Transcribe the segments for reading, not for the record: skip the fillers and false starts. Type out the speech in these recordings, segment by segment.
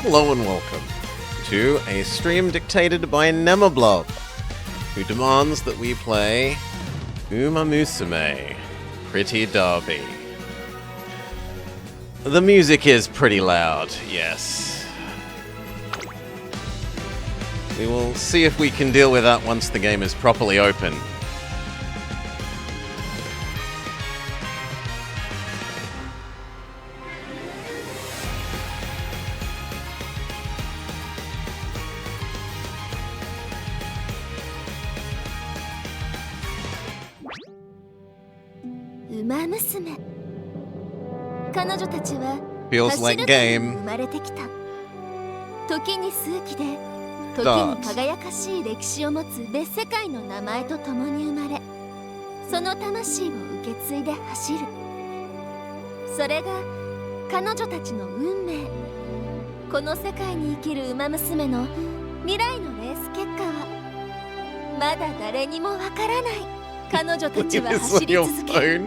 Hello and welcome to a stream dictated by Nemeblubb, who demands that we play Umamusume, Pretty Derby. The music is pretty loud, yes. We will see if we can deal with that once the game is properly open. Umamusume. 彼女たちは Feels like game. 生まれてきた。時に数奇で、時に輝かしい歴史を持つ別世界の名前と共に生まれ、その魂を受け継いで走る。それが彼女たちの運命。この世界に生きる馬娘の未来のレース結果はまだ誰にもわからない。彼女たちは走り続け、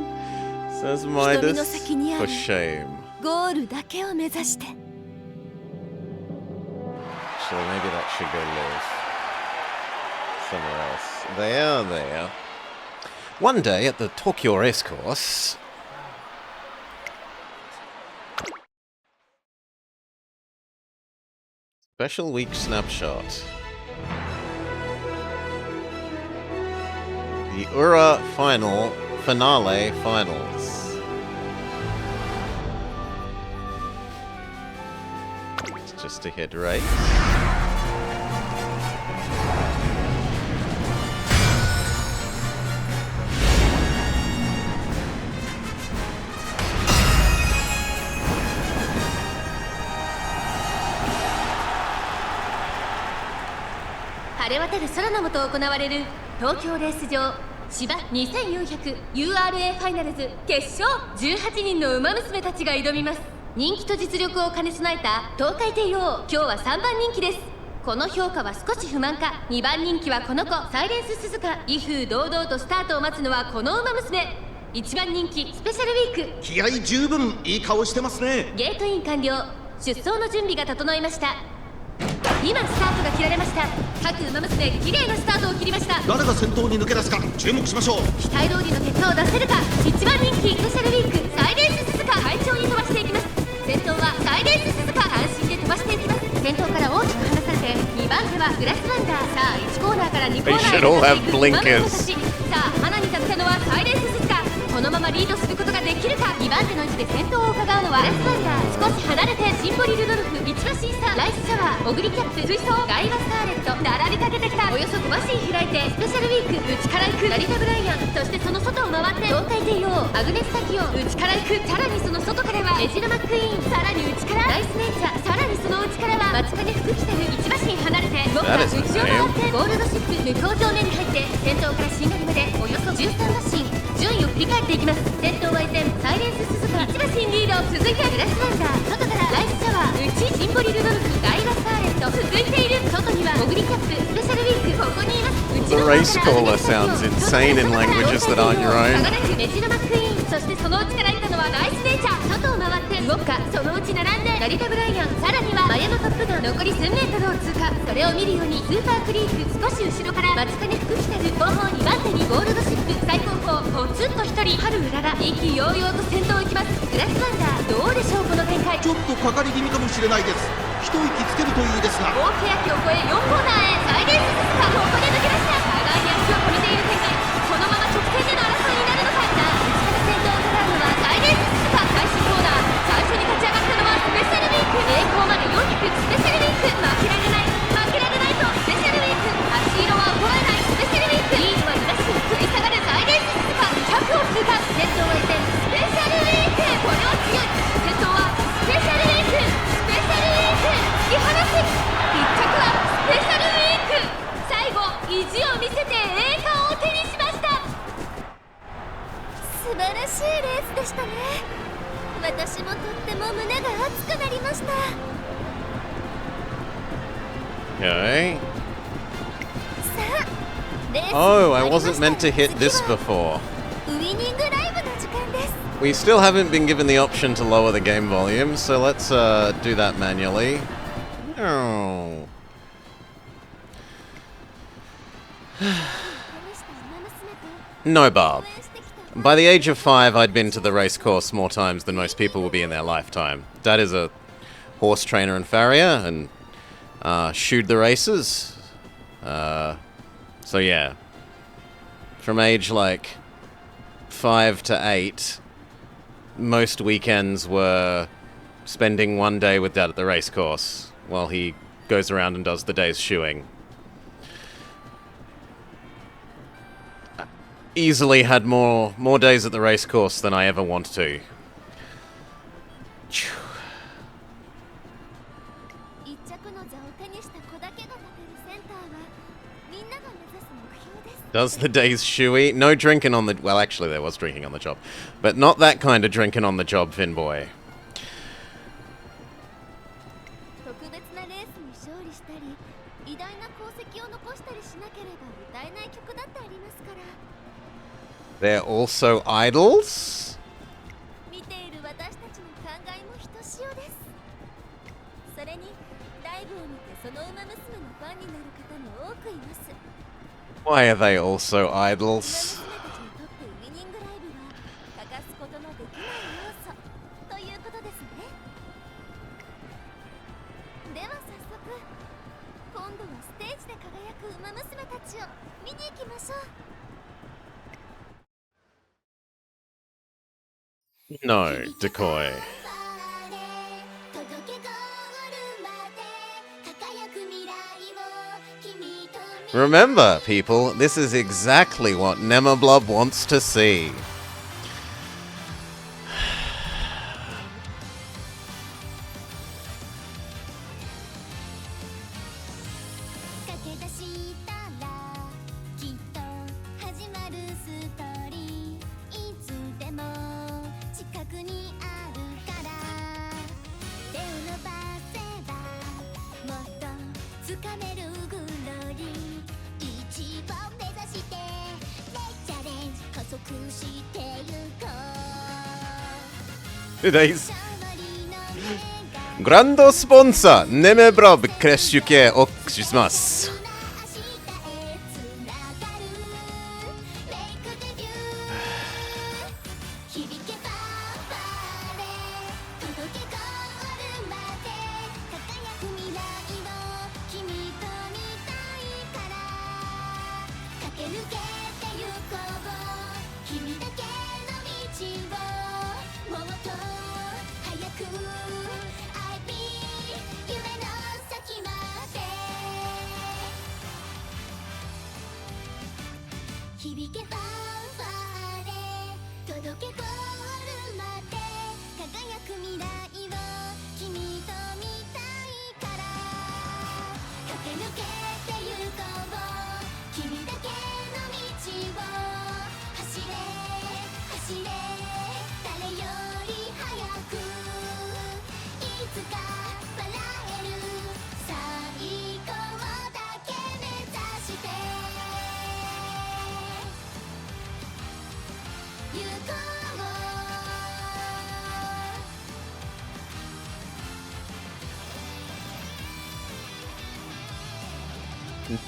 瞳の先にあるゴールだけを目指して。So maybe that should go live somewhere else. There. One day at the Tokyo race course, special week snapshot. The Ura finale finals. It's just a head race.東京レース場芝 2400URA ファイナルズ決勝。18人の馬娘たちが挑みます。人気と実力を兼ね備えた東海帝王、今日は3番人気です。この評価は少し不満か。2番人気はこの子サイレンス鈴鹿。威風堂々とスタートを待つのはこの馬娘。1番人気スペシャルウィーク、気合十分、いい顔してますね。ゲートイン完了。出走の準備が整いました。今スタートが切られました。各馬娘綺麗なスタートを切りました。誰が先頭に抜け出すか注目しましょう。期待通りの結果を出せるか。1番人気スペシャルウィークサイレンス鈴鹿、快調に飛ばしていきます。先頭はサイレンス鈴鹿、安心で飛ばしていきます。先頭から大きく離されて2番手はグラスワンダー。さあ1コーナーから2コーナーへ向かっていく馬娘たち。さあ花に立ったのはサイレンス鈴鹿。このままリードすることができるか。2番手の位置で先頭を伺うのはグラスワンダー。少し離れてシンボリルドルフ、1馬審査、ライスシャワー、オグリキャップ、追走、ガイバスターレット、並びかけてきた。およそ5馬身開いてスペシャルウィーク、内から行く成田ブライアン。そしてその外を回って東海帝王、アグネスタキオン、内から行く。さらにその外からはメジロマックイーン。さらに内からライスネイチャー。さらにその内からは松金福来てる。1馬身離れて動くか。内を回ってゴールドシップ、向こう上面に入って先頭からしんがりまでおよそ13馬身。順位を振り返っていきます。先頭は依然サイレンス鈴鹿、1馬身リード。続いてグラスワンダー、外からライスシャワー、内シンボリルドルフ、ガイバスターレット。続いている。外にはオグリキャップ、スペシャルウィーク、ここにいます。内 The の race caller sounds insane in languages that aren't your own. 輝くメジロマックイーン。そしてその内から行ったのはライスネイチャー。外を回って動くか。そのうち並んで成田ブライアン。さらにはマヤのトップガン。残り1000メートルを通過。それを見るようにスーパークリーク、少し後ろから松金福来てる。後方2番手にゴールドシップ、最後方ポツンと1人春うらら。意気揚々と先頭を行きます。グラスワンダー、どうでしょうこの展開。ちょっとかかり気味かもしれないです。一息つけるといいですが。大欅を越え4コーナーへ。サイレンス鈴鹿、ここで抜け出した。互いに足を止めている展開。このまま直線での争いになるのか。さあ内から先頭を伺うのはサイレンス鈴鹿。最終コーナー、最初に勝ち上がったのはスペシャルウィーク。栄光まで400、スペシャルウィーク。負けられないとスペシャルウィーク。足色は衰えないスペシャルウィーク。リードは乱し食い下がるサイレンス鈴鹿。100を通過。先頭は依然スペシャルウィーク。これは強い。先頭はスペシャルウィーク、スペシャルウィーク、突き放す。1着はスペシャルウィーク。最後意地を見せて栄冠を手にしました。素晴らしいレースでしたね。私もとっても胸が熱くなりました。Okay. さあ、レース Oh, I wasn't meant to hit this before. ウイニングライブの時間です。We still haven't been given the option to lower the game volume, so let's do that manually. Oh. No, Barb. By the age of 5, I'd been to the race course more times than most people will be in their lifetime. Dad is a horse trainer and farrier, and shoed the races. So yeah. From age, like, 5 to 8, most weekends were spending one day with Dad at the race course, while he goes around and does the day's shoeing. Easily had more days at the race course than I ever want to. Does the day's shoey? No drinking on the... Well, actually, there was drinking on the job. But not that kind of drinking on the job, Finboy. They're also idols? Why are they also idols? No, decoy. Remember, people, this is exactly what Nemeblubb wants to see. Today's Grand Sponsor Nemeblubb クラッシュ系お送りします。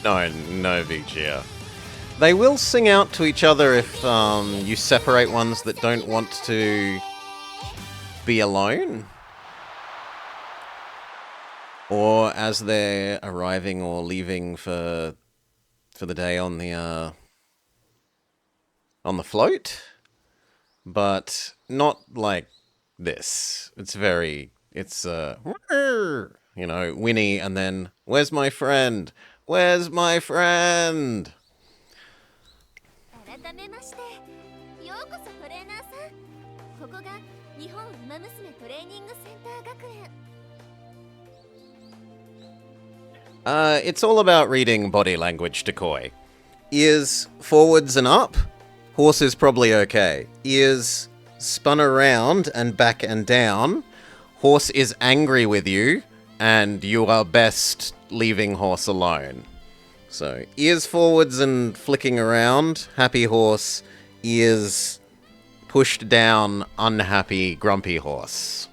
No, Vigia. They will sing out to each other if you separate ones that don't want to be alone. Or as they're arriving or leaving for the day on the float. But not like this. It's you know, Winnie and then, where's my friend? Where's my friend? It's all about reading body language, decoy. Ears forwards and up, horse is probably okay. Ears spun around and back and down, horse is angry with you, and you are best leaving horse alone. So, ears forwards and flicking around, happy horse. Ears pushed down, unhappy, grumpy horse.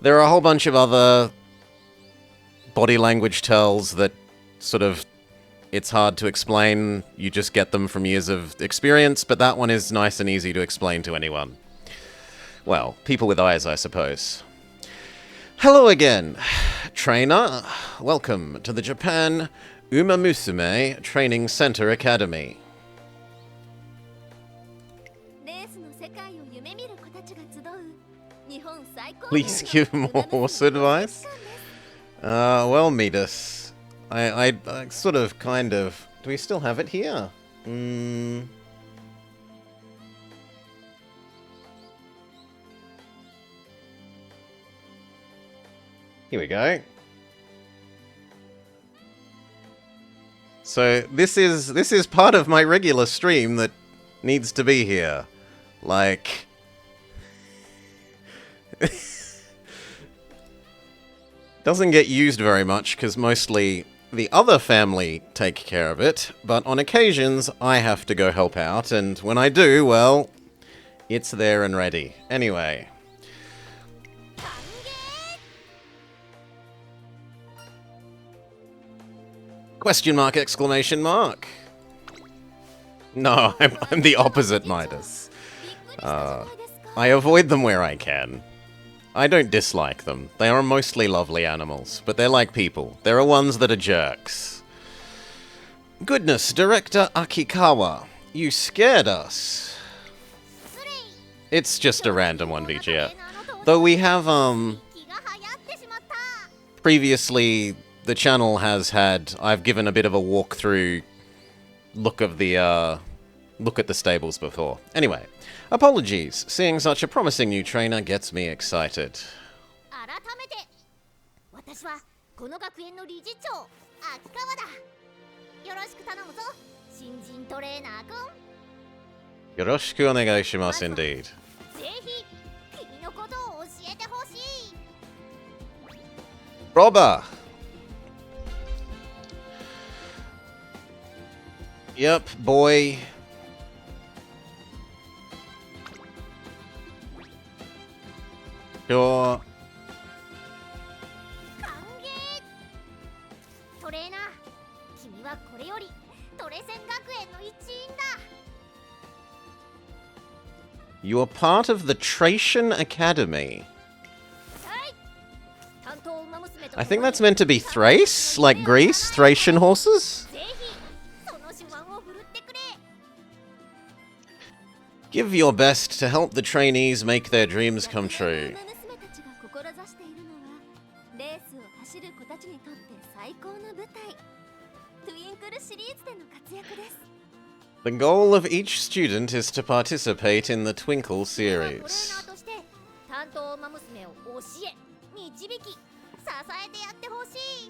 There are a whole bunch of other body language tells that sort of it's hard to explain. You just get them from years of experience, but that one is nice and easy to explain to anyone. Well, people with eyes, I suppose. Hello again, trainer. Welcome to the Japan Umamusume Training Center Academy. Please give more horse advice? Well, Midas, I sort of, kind of... Do we still have it here? Here we go. So this is part of my regular stream that needs to be here. Like... Doesn't get used very much, because mostly the other family take care of it, but on occasions I have to go help out, and when I do, well, it's there and ready. Anyway. Question mark, exclamation mark. No, I'm the opposite Midas. I avoid them where I can. I don't dislike them. They are mostly lovely animals, but they're like people. There are ones that are jerks. Goodness, Director Akikawa, you scared us. It's just a random one, VGF. Though we have, previously, the channel has had, I've given a bit of a walkthrough look at the stables before. Anyway. Apologies, seeing such a promising new trainer gets me excited. Yoroshiku onegaishimasu indeed. Robber! Yep, boy. Sure. You are part of the Thracian Academy. I think that's meant to be Thrace, like Greece, Thracian horses? Give your best to help the trainees make their dreams come true. The goal of each student is to participate in the Twinkle series.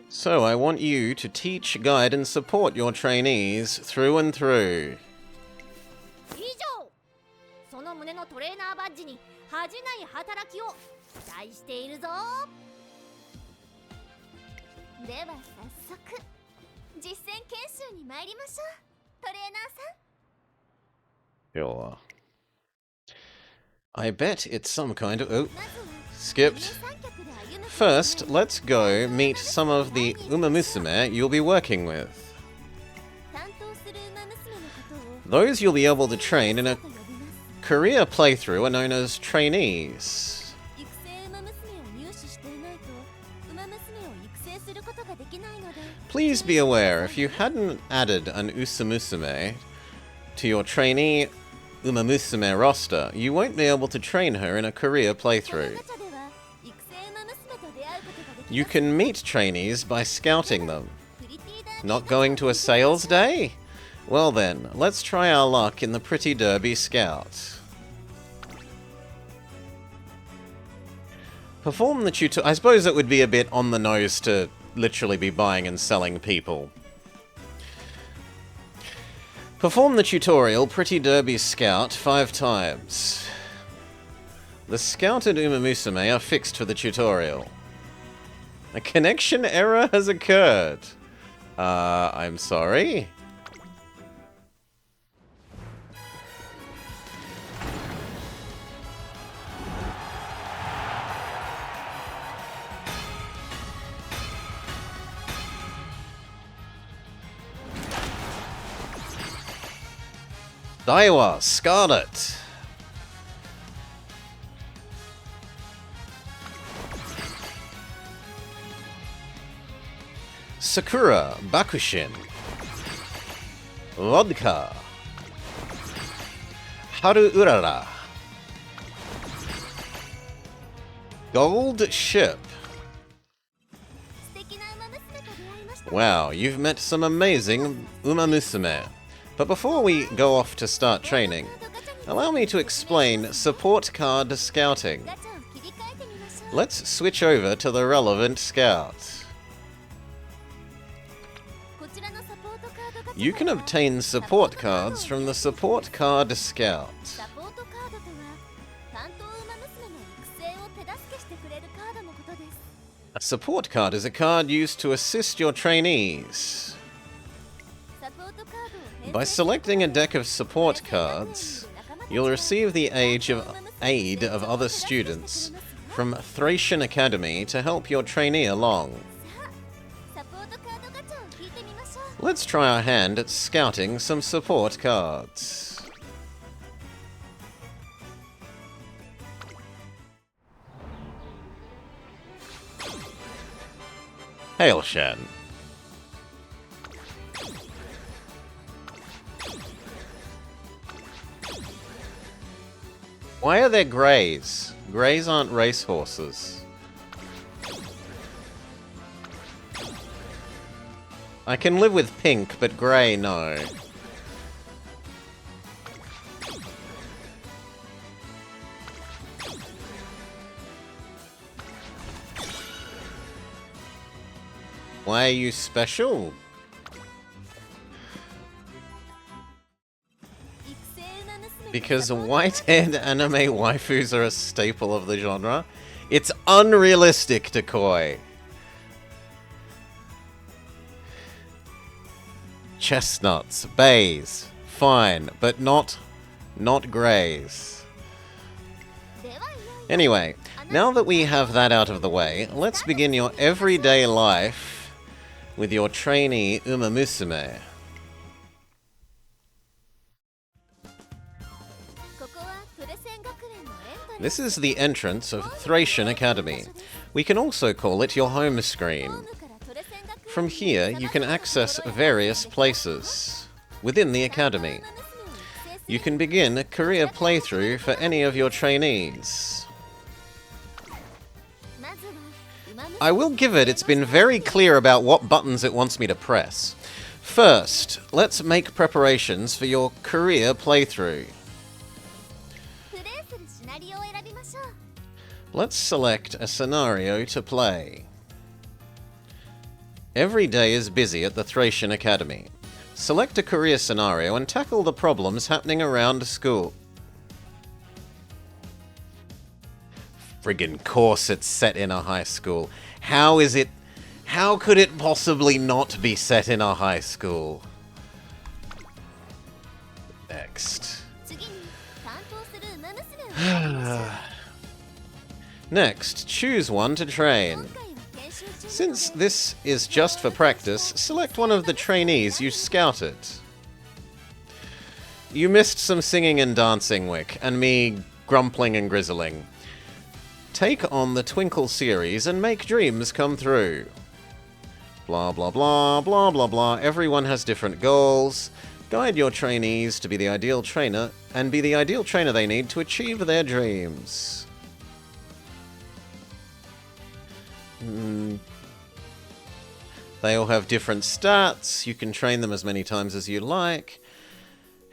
So I want you to teach, guide, and support your trainees through and through. Sure. I bet it's some kind of... Oh, skipped. First, let's go meet some of the Umamusume you'll be working with. Those you'll be able to train in a career playthrough are known as trainees. Please be aware, if you hadn't added an Usamusume to your trainee Umamusume roster, you won't be able to train her in a career playthrough. You can meet trainees by scouting them. Not going to a sales day? Well then, let's try our luck in the Pretty Derby Scout. Perform the tutorial. I suppose it would be a bit on the nose to literally be buying and selling people. Perform the tutorial Pretty Derby Scout 5 times. The scouted Umamusume are fixed for the tutorial. A connection error has occurred. I'm sorry? Daiwa Scarlet. Sakura Bakushin. Vodka. Haru Urara. Gold Ship. Wow, you've met some amazing Umamusume. But before we go off to start training, allow me to explain support card scouting. Let's switch over to the relevant scout. You can obtain support cards from the support card scout. A support card is a card used to assist your trainees. By selecting a deck of support cards, you'll receive the aid of other students from Thracian Academy to help your trainee along. Let's try our hand at scouting some support cards. Hail Shen. Why are there greys? Greys aren't racehorses. I can live with pink, but grey, no. Why are you special? Because white-haired anime waifus are a staple of the genre. It's unrealistic to koi. Chestnuts, bays, fine, but not greys. Anyway, now that we have that out of the way, let's begin your everyday life with your trainee Umamusume. This is the entrance of Thracian Academy. We can also call it your home screen. From here, you can access various places within the academy. You can begin a career playthrough for any of your trainees. I will give it's been very clear about what buttons it wants me to press. First, let's make preparations for your career playthrough. Let's select a scenario to play. Every day is busy at the Thracian Academy. Select a career scenario and tackle the problems happening around school. Friggin' course it's set in a high school. How could it possibly not be set in a high school? Next. Next, choose one to train. Since this is just for practice, select one of the trainees you scouted. You missed some singing and dancing, Wick, and me grumpling and grizzling. Take on the Twinkle series and make dreams come true. Blah blah blah, blah blah blah. Everyone has different goals. Guide your trainees to be the ideal trainer, and be the ideal trainer they need to achieve their dreams. They all have different stats. You can train them as many times as you like.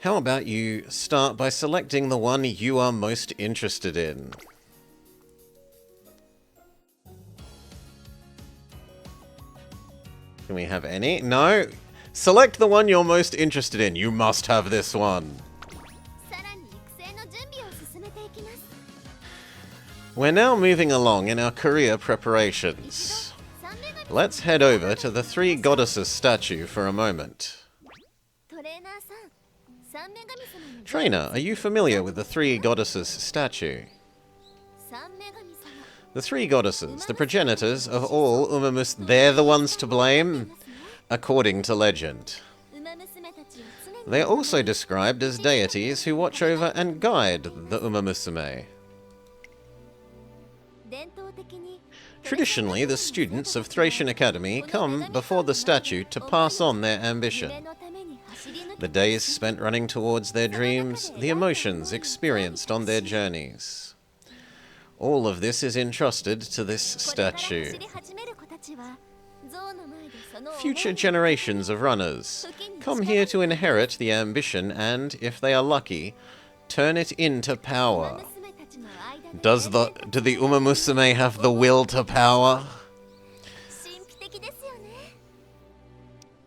How about you start by selecting the one you are most interested in? Can we have any? No? Select the one you're most interested in. You must have this one. We're now moving along in our career preparations. Let's head over to the three goddesses statue for a moment. Trainer, are you familiar with the three goddesses statue? The three goddesses, the progenitors of all Umamusume, they're the ones to blame, according to legend. They are also described as deities who watch over and guide the Umamusume. Traditionally, the students of Thracian Academy come before the statue to pass on their ambition. The days spent running towards their dreams, the emotions experienced on their journeys. All of this is entrusted to this statue. Future generations of runners come here to inherit the ambition and, if they are lucky, turn it into power. Do the Umamusume have the will to power?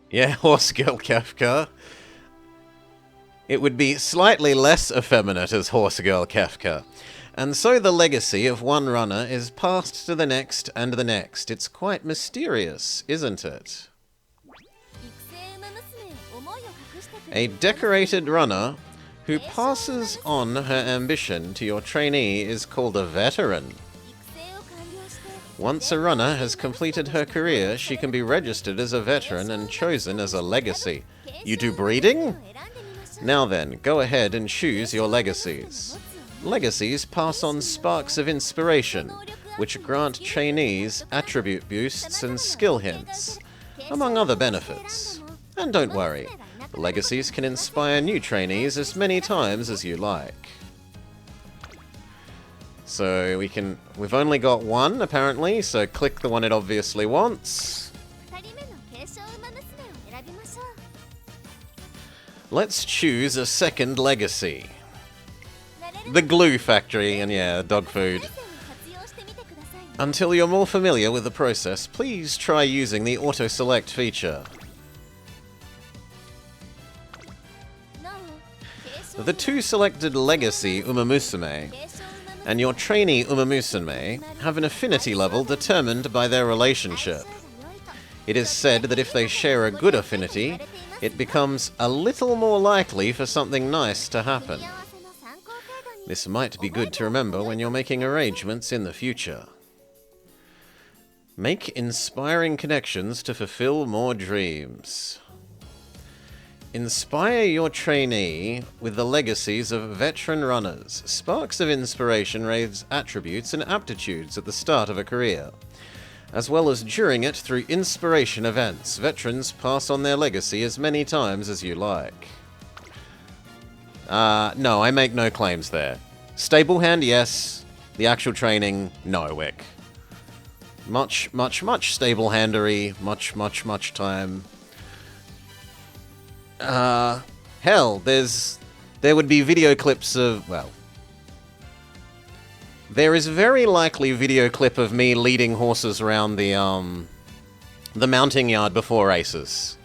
Yeah, Horse Girl Kefka. It would be slightly less effeminate as Horse Girl Kefka. And so the legacy of one runner is passed to the next and the next. It's quite mysterious, isn't it? A decorated runner who passes on her ambition to your trainee is called a veteran. Once a runner has completed her career, she can be registered as a veteran and chosen as a legacy. You do breeding? Now then, go ahead and choose your legacies. Legacies pass on sparks of inspiration, which grant trainees attribute boosts and skill hints, among other benefits. And don't worry, the legacies can inspire new trainees as many times as you like. So we've only got one apparently, so click the one it obviously wants. Let's choose a second legacy. The glue factory, and yeah, dog food. Until you're more familiar with the process, please try using the auto-select feature. The two selected legacy Umamusume and your trainee Umamusume have an affinity level determined by their relationship. It is said that if they share a good affinity, it becomes a little more likely for something nice to happen. This might be good to remember when you're making arrangements in the future. Make inspiring connections to fulfill more dreams. Inspire your trainee with the legacies of veteran runners. Sparks of inspiration raise attributes and aptitudes at the start of a career, as well as during it through inspiration events. Veterans pass on their legacy as many times as you like. No, I make no claims there. Stable hand, yes. The actual training, no, Wick. Much stable handery, much time. Hell, there would be video clips of, well, there is very likely video clip of me leading horses around the mounting yard before races,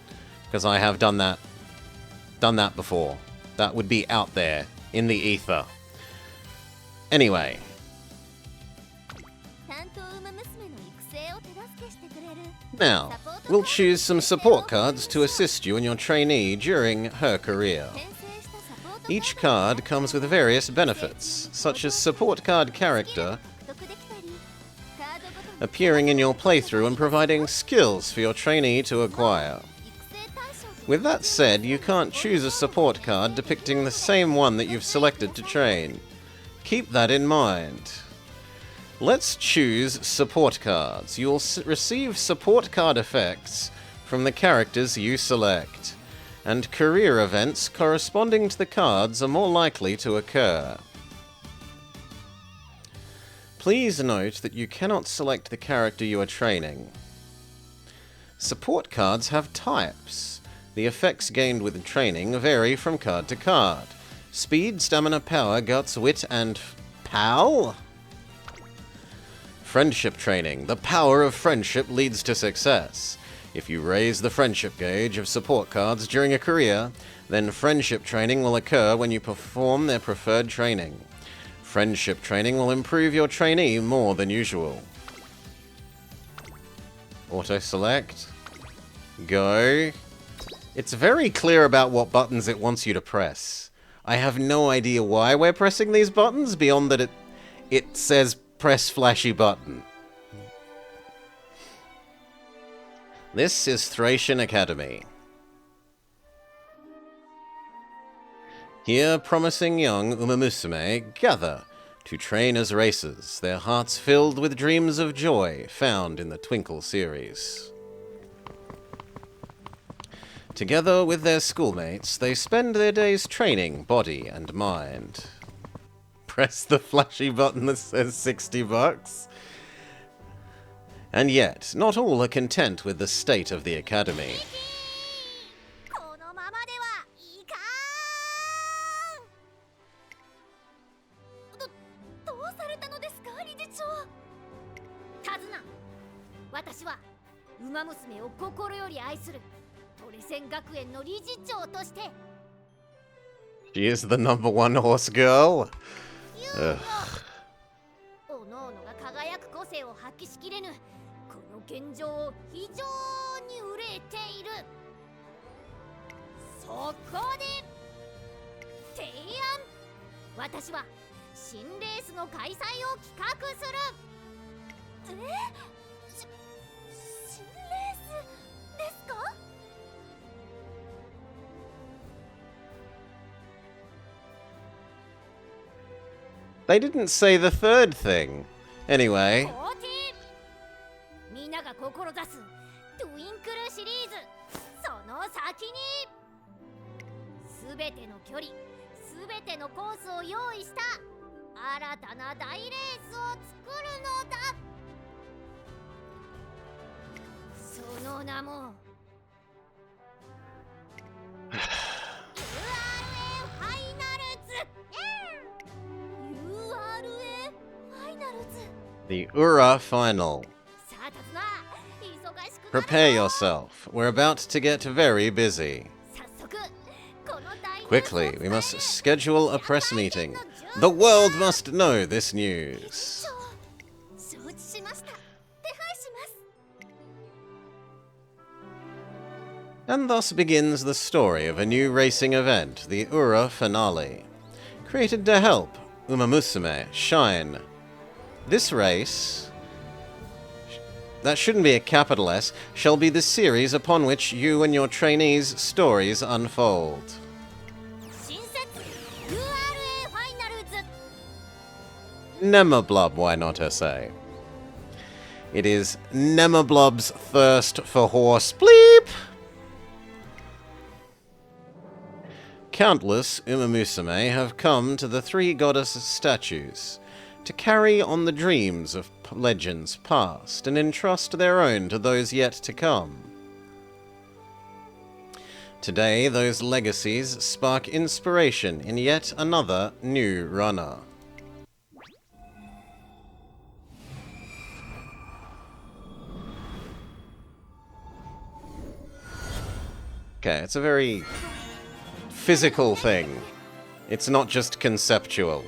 because I have done that before. That would be out there in the ether. Anyway. Now, we'll choose some support cards to assist you and your trainee during her career. Each card comes with various benefits, such as support card character, appearing in your playthrough and providing skills for your trainee to acquire. With that said, you can't choose a support card depicting the same one that you've selected to train. Keep that in mind. Let's choose support cards. You'll receive support card effects from the characters you select, and career events corresponding to the cards are more likely to occur. Please note that you cannot select the character you are training. Support cards have types. The effects gained with training vary from card to card. Speed, stamina, power, guts, wit, and pal? Friendship training. The power of friendship leads to success. If you raise the friendship gauge of support cards during a career, then friendship training will occur when you perform their preferred training. Friendship training will improve your trainee more than usual. Auto-select. Go. It's very clear about what buttons it wants you to press. I have no idea why we're pressing these buttons, beyond that it says press flashy button. This is Thracian Academy. Here, promising young Umamusume gather to train as racers, their hearts filled with dreams of joy found in the Twinkle series. Together with their schoolmates, they spend their days training body and mind. Press the flashy button that says $60. And yet, not all are content with the state of the academy. このままではいかん。どうされたのですか、理事長。手綱、私はウマ娘を心より愛するトレセン学園の理事長として She is the number one horse girl. おのおのが輝く個性を発揮しきれぬこの現状を非常に憂えている。そこで提案、私は新レースの開催を企画する。新レースですか。They didn't say the third thing. Anyway. 皇帝、みんなが志すトゥインクルシリーズ、その先にすべての距離、すべてのコースを用意した新たな大レースを作るのだ。その名もURA ファイナルズ。URA ファイナルズ。 The Ura Final. さあ、手綱、忙しくなるぞ。 Prepare yourself. We're about to get very busy. 早速、この大ニュースを Quickly, we must schedule a press meeting. The world must know this news. 承知しました。手配します。 And thus begins the story of a new racing event, the Ura Finale. Created to help Umamusume shine. This race, that shouldn't be a capital S, shall be the series upon which you and your trainees' stories unfold. 新設 URA ファイナルズ。 Nemeblubb, why not I say? It is Nemeblubb's thirst for horse bleep! Countless Umamusume have come to the three goddess statues to carry on the dreams of legends past and entrust their own to those yet to come. Today, those legacies spark inspiration in yet another new runner. Okay, it's a very physical thing. It's not just conceptual.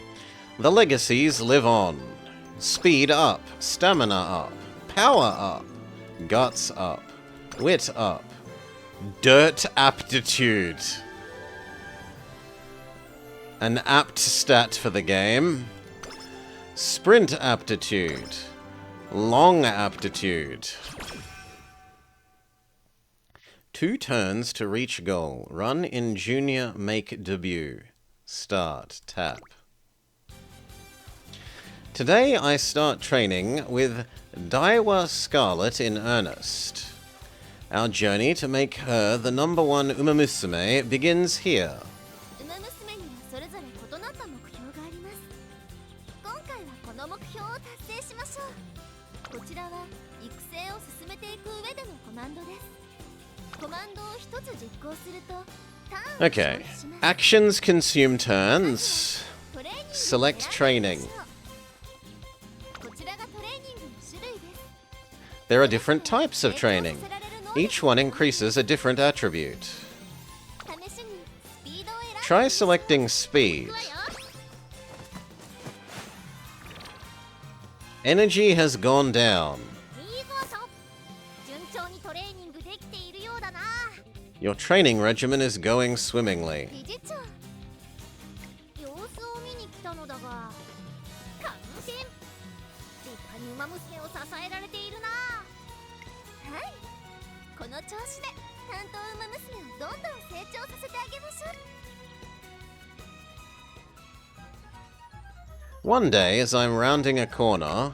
The legacies live on. Speed up, stamina up, power up, guts up, wit up, dirt aptitude. An apt stat for the game. Sprint aptitude. Long aptitude. 2 turns to reach goal. Run in junior make debut. Start. Tap. Today I start training with Daiwa Scarlet in earnest. Our journey to make her the number one Umamusume begins here. ウマ娘にはそれぞれ異なった目標があります。今回はこの目標を達成しましょう。こちらは育成を進めていく上でのコマンドです。コマンドを一つ実行するとターンを Okay. 消費します。 Actions consume turns. トレーニングを Select 選んでみ training. ましょう。こちらがトレーニングの種類です。 There are different types of training. Each one increases a different attribute. 試しにスピードを選んで Try selecting speed. いくわよ。 Energy has gone down. 見事、順調にトレーニングできているようだな。 Your training regimen is going swimmingly. 理事長、様子を見に来たのだが、感心。立派にウマ娘を支えられているな。はい。この調子で担当ウマ娘をどんどん成長させてあげましょう。One day, as I'm rounding a corner...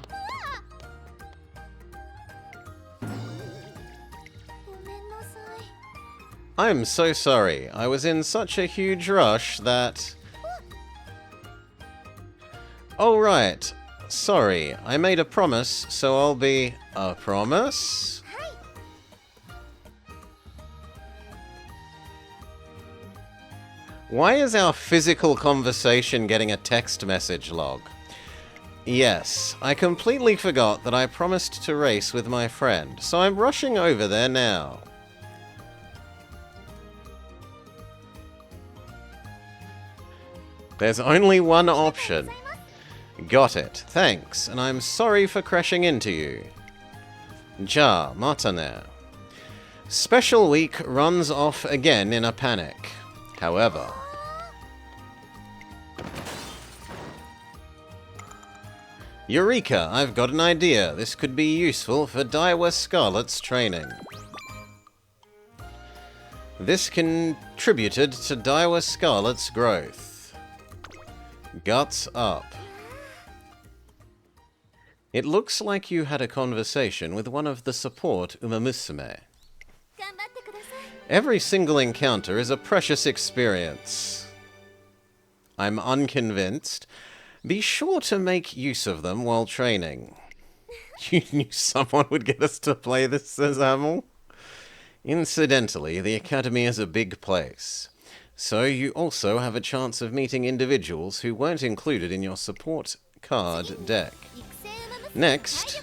I'm so sorry. I was in such a huge rush that... Oh, right. Sorry. I made a promise, so I'll be... A promise? Why is our physical conversation getting a text message log? Yes, I completely forgot that I promised to race with my friend, so I'm rushing over there now. There's only one option. Got it. Thanks, and I'm sorry for crashing into you. Ja, matane. Special Week runs off again in a panic. However... Eureka! I've got an idea. This could be useful for Daiwa Scarlet's training. This contributed to Daiwa Scarlet's growth. Guts up. It looks like you had a conversation with one of the support Umamusume. Every single encounter is a precious experience. I'm unconvinced. Be sure to make use of them while training. You knew someone would get us to play this, says Amel. Incidentally, the academy is a big place. So you also have a chance of meeting individuals who weren't included in your support card deck. Next...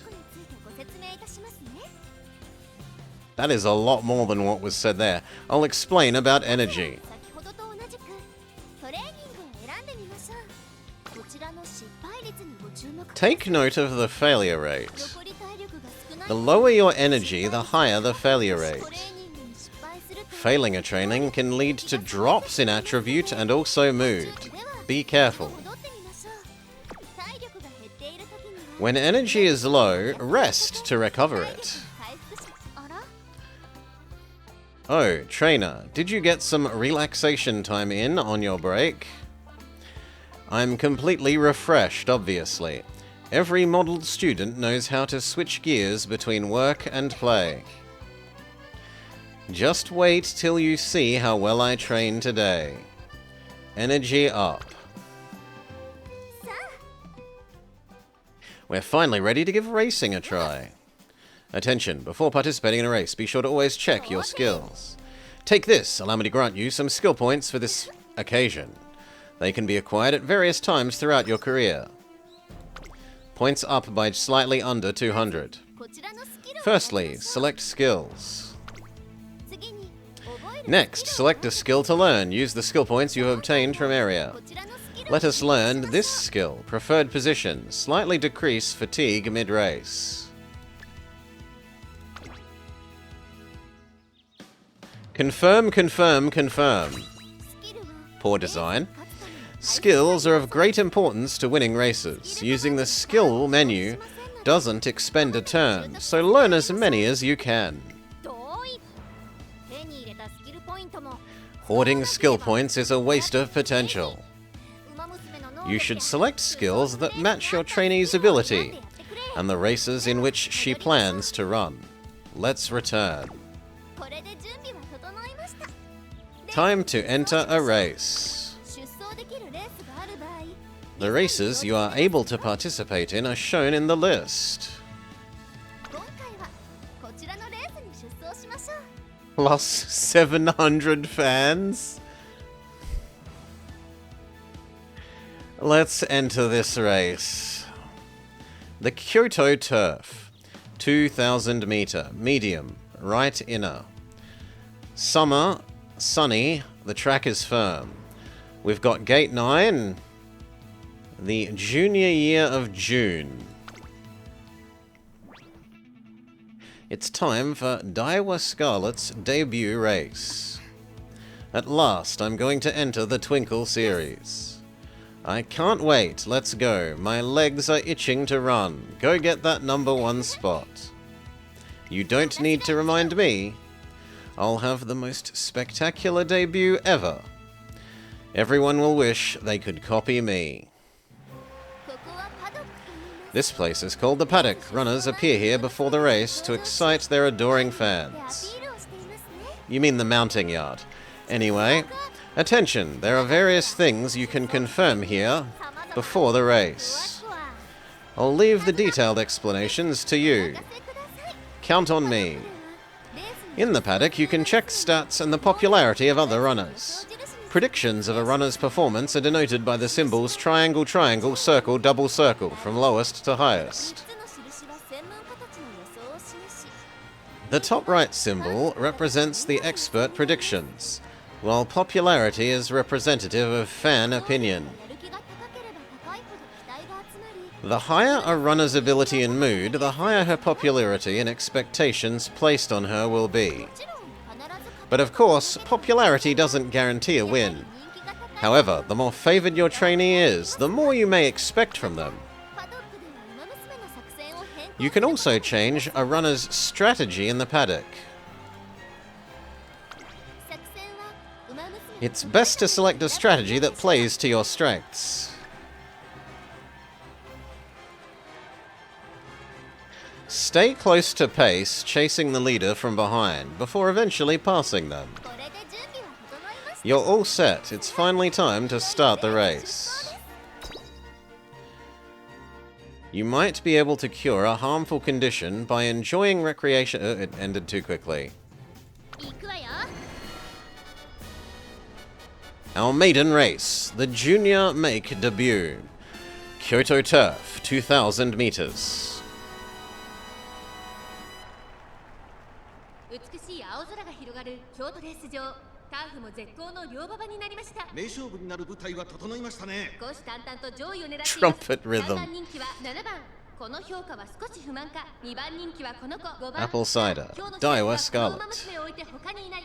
That is a lot more than what was said there. I'll explain about energy. Take note of the failure rate. The lower your energy, the higher the failure rate. Failing a training can lead to drops in attribute and also mood. Be careful. When energy is low, rest to recover it. Oh, trainer, did you get some relaxation time in on your break? I'm completely refreshed, obviously. Every modelled student knows how to switch gears between work and play. Just wait till you see how well I train today. Energy up. We're finally ready to give racing a try. Attention, before participating in a race, be sure to always check your skills. Take this, allow me to grant you some skill points for this occasion. They can be acquired at various times throughout your career. Points up by slightly under 200. Firstly, select skills. Next, select a skill to learn. Use the skill points you have obtained from area. Let us learn this skill. Preferred position. Slightly decrease fatigue mid-race. Confirm, confirm, confirm. Poor design. Skills are of great importance to winning races. Using the skill menu doesn't expend a turn, so learn as many as you can. Hoarding skill points is a waste of potential. You should select skills that match your trainee's ability and the races in which she plans to run. Let's return. Time to enter a race. The races you are able to participate in are shown in the list. Lost 700 fans? Let's enter this race. The Kyoto Turf. 2,000 meter. Medium. Right inner. Summer. Sunny. The track is firm. We've got Gate 9. The junior year of June. It's time for Daiwa Scarlet's debut race. At last, I'm going to enter the Twinkle series. I can't wait, let's go. My legs are itching to run. Go get that #1 spot. You don't need to remind me. I'll have the most spectacular debut ever. Everyone will wish they could copy me. This place is called the paddock. Runners appear here before the race to excite their adoring fans. You mean the mounting yard. Anyway, attention, there are various things you can confirm here before the race. I'll leave the detailed explanations to you. Count on me. In the paddock, you can check stats and the popularity of other runners. Predictions of a runner's performance are denoted by the symbols triangle, triangle, circle, double circle, from lowest to highest. The top right symbol represents the expert predictions, while popularity is representative of fan opinion. The higher a runner's ability and mood, the higher her popularity and expectations placed on her will be. But of course, popularity doesn't guarantee a win. However, the more favoured your trainee is, the more you may expect from them. You can also change a runner's strategy in the paddock. It's best to select a strategy that plays to your strengths. Stay close to pace, chasing the leader from behind, before eventually passing them. You're all set. It's finally time to start the race. You might be able to cure a harmful condition by enjoying recreation. It ended too quickly. Our maiden race, the junior make debut. Kyoto Turf, 2,000 meters. 美しい青空が広がる京都レース場。ターフも絶好の両馬場になりました。名勝負になる舞台は整いましたね。虎視眈々と上位を狙っています。Trumpet rhythm. 3番人気は7番。この評価は少し不満か。2番人気はこの子5番。Apple Cider, Daiwa Scarlet. ウマ娘を置いて他にいない。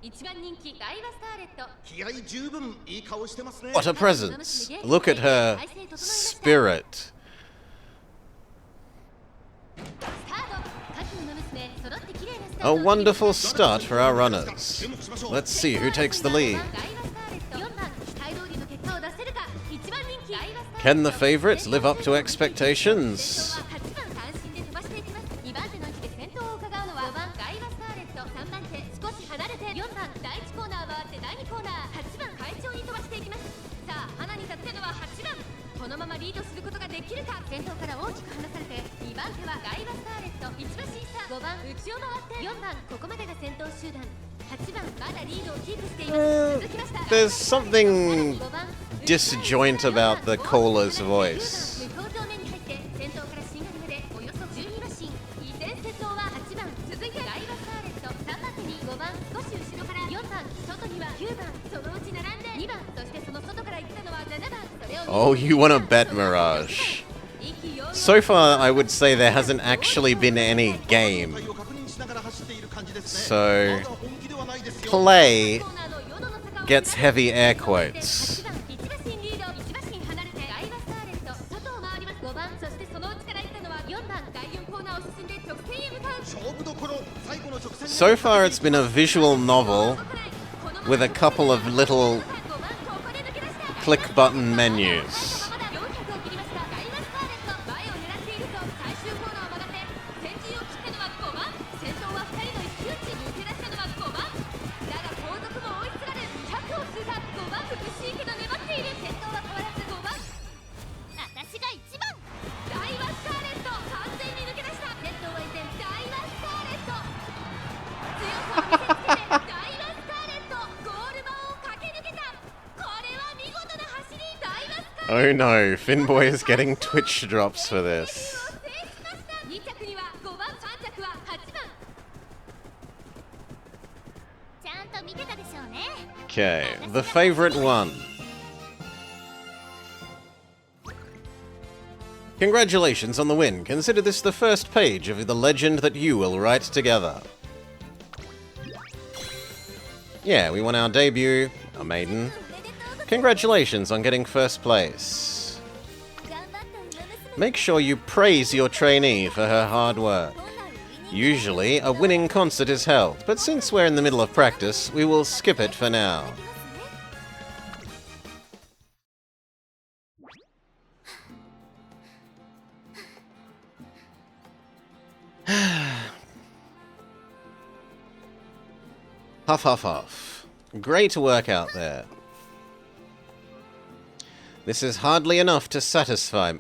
1番人気ダイワスターレット。気合十分いい顔してますね。 What a presence! Look at her spirit. A wonderful start for our runners. Let's see who takes the lead. Can the favourites live up to expectations? There's something disjoint about the caller's voice. Oh, you want to bet, Mirage? So far, I would say there hasn't actually been any game. So, play gets heavy air quotes. So far, it's been a visual novel with a couple of little click button menus. Oh no, Finboy is getting Twitch drops for this. Okay, the favorite one. Congratulations on the win. Consider this the first page of the legend that you will write together. Yeah, we won our debut, a maiden. Congratulations on getting first place. Make sure you praise your trainee for her hard work. Usually, a winning concert is held, but since we're in the middle of practice, we will skip it for now. Huff, huff, huff. Great work out there. This is hardly enough to satisfy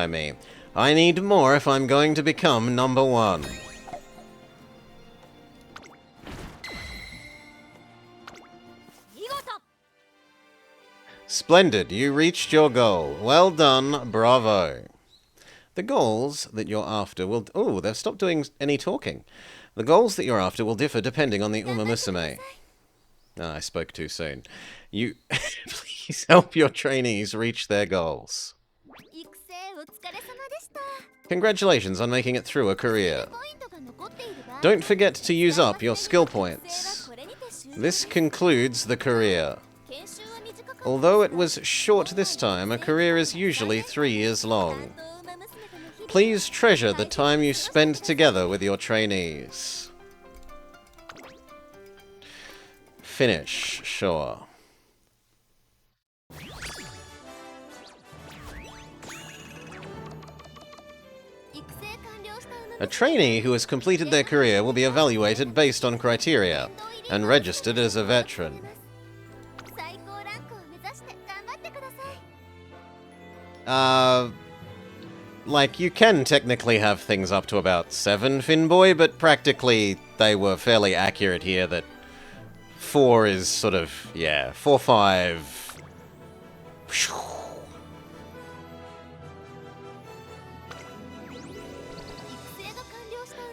me. I need more if I'm going to become number one. Splendid, you reached your goal. Well done, bravo. The goals that you're after will... Oh, they've stopped doing any talking. The goals that you're after will differ depending on the Umamusume. Ah, I spoke too soon. You... Please help your trainees reach their goals. Congratulations on making it through a career. Don't forget to use up your skill points. This concludes the career. Although it was short this time, a career is usually 3 years long. Please treasure the time you spend together with your trainees. Finish, sure. A trainee who has completed their career will be evaluated based on criteria and registered as a veteran. Like, you can technically have things up to about 7, Finboy, but practically they were fairly accurate here that 4 is sort of, yeah, 4, 5...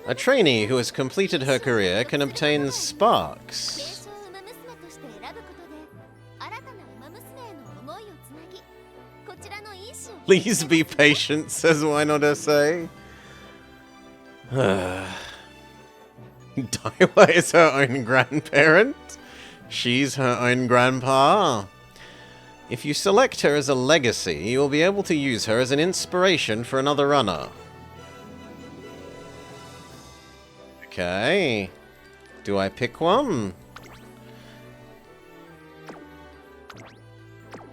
A trainee who has completed her career can obtain sparks. Please be patient, says Why Not SA. Daiwa is her own grandparent. She's her own grandpa. If you select her as a legacy, you will be able to use her as an inspiration for another runner. Okay. Do I pick one?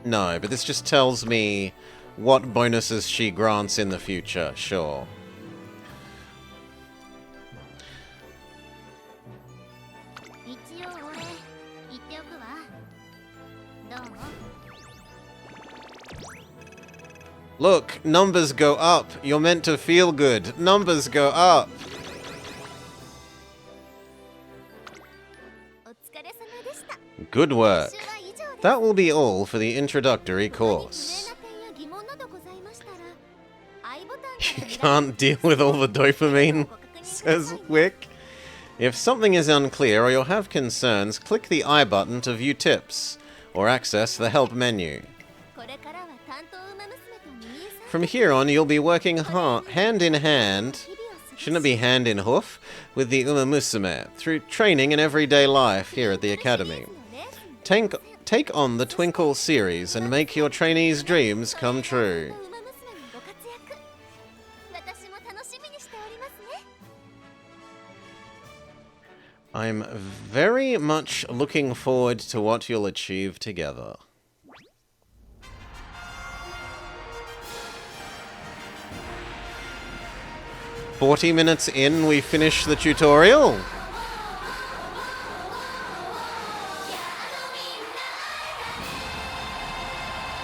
No, but this just tells me what bonuses she grants in the future. Sure. Look, numbers go up. You're meant to feel good. Numbers go up. Good work. That will be all for the introductory course. You can't deal with all the dopamine, says Wick. If something is unclear or you have concerns, click the I button to view tips or access the help menu. From here on, you'll be working hand in hand, shouldn't it be hand in hoof, with the Umamusume through training and everyday life here at the Academy. Take on the Twinkle series and make your trainees' dreams come true. I'm very much looking forward to what you'll achieve together. "40 minutes in, we finish the tutorial."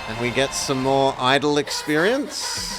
And we get some more idle experience.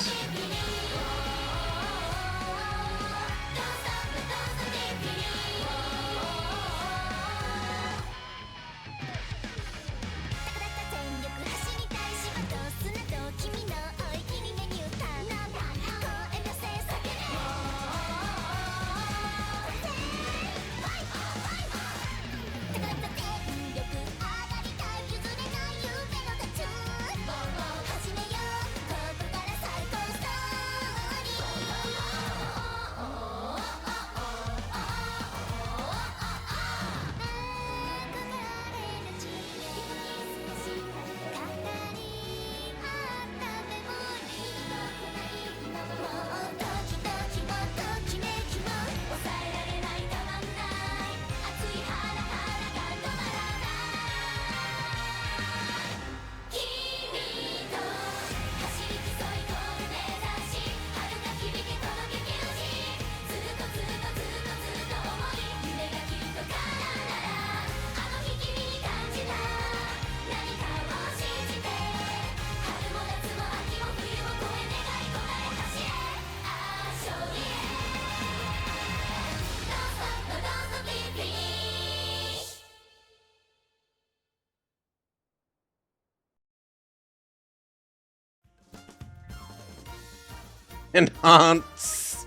Enhance.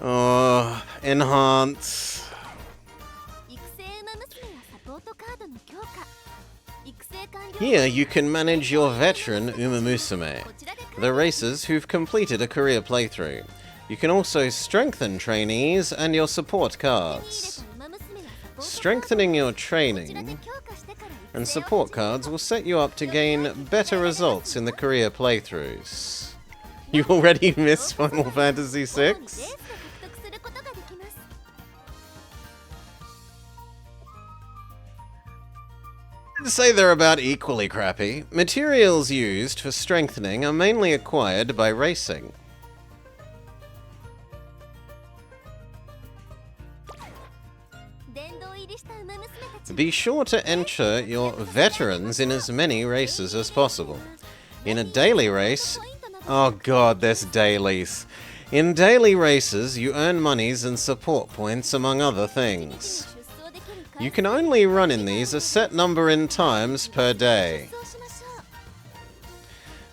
Oh, enhance. Here you can manage your veteran Umamusume, the racers who've completed a career playthrough. You can also strengthen trainees and your support cards. Strengthening your training and support cards will set you up to gain better results in the career playthroughs. You already missed Final Fantasy VI? I'd say they're about equally crappy. Materials used for strengthening are mainly acquired by racing. Be sure to enter your veterans in as many races as possible. In a daily race... Oh god, there's dailies. In daily races, you earn monies and support points among other things. You can only run in these a set number in times per day.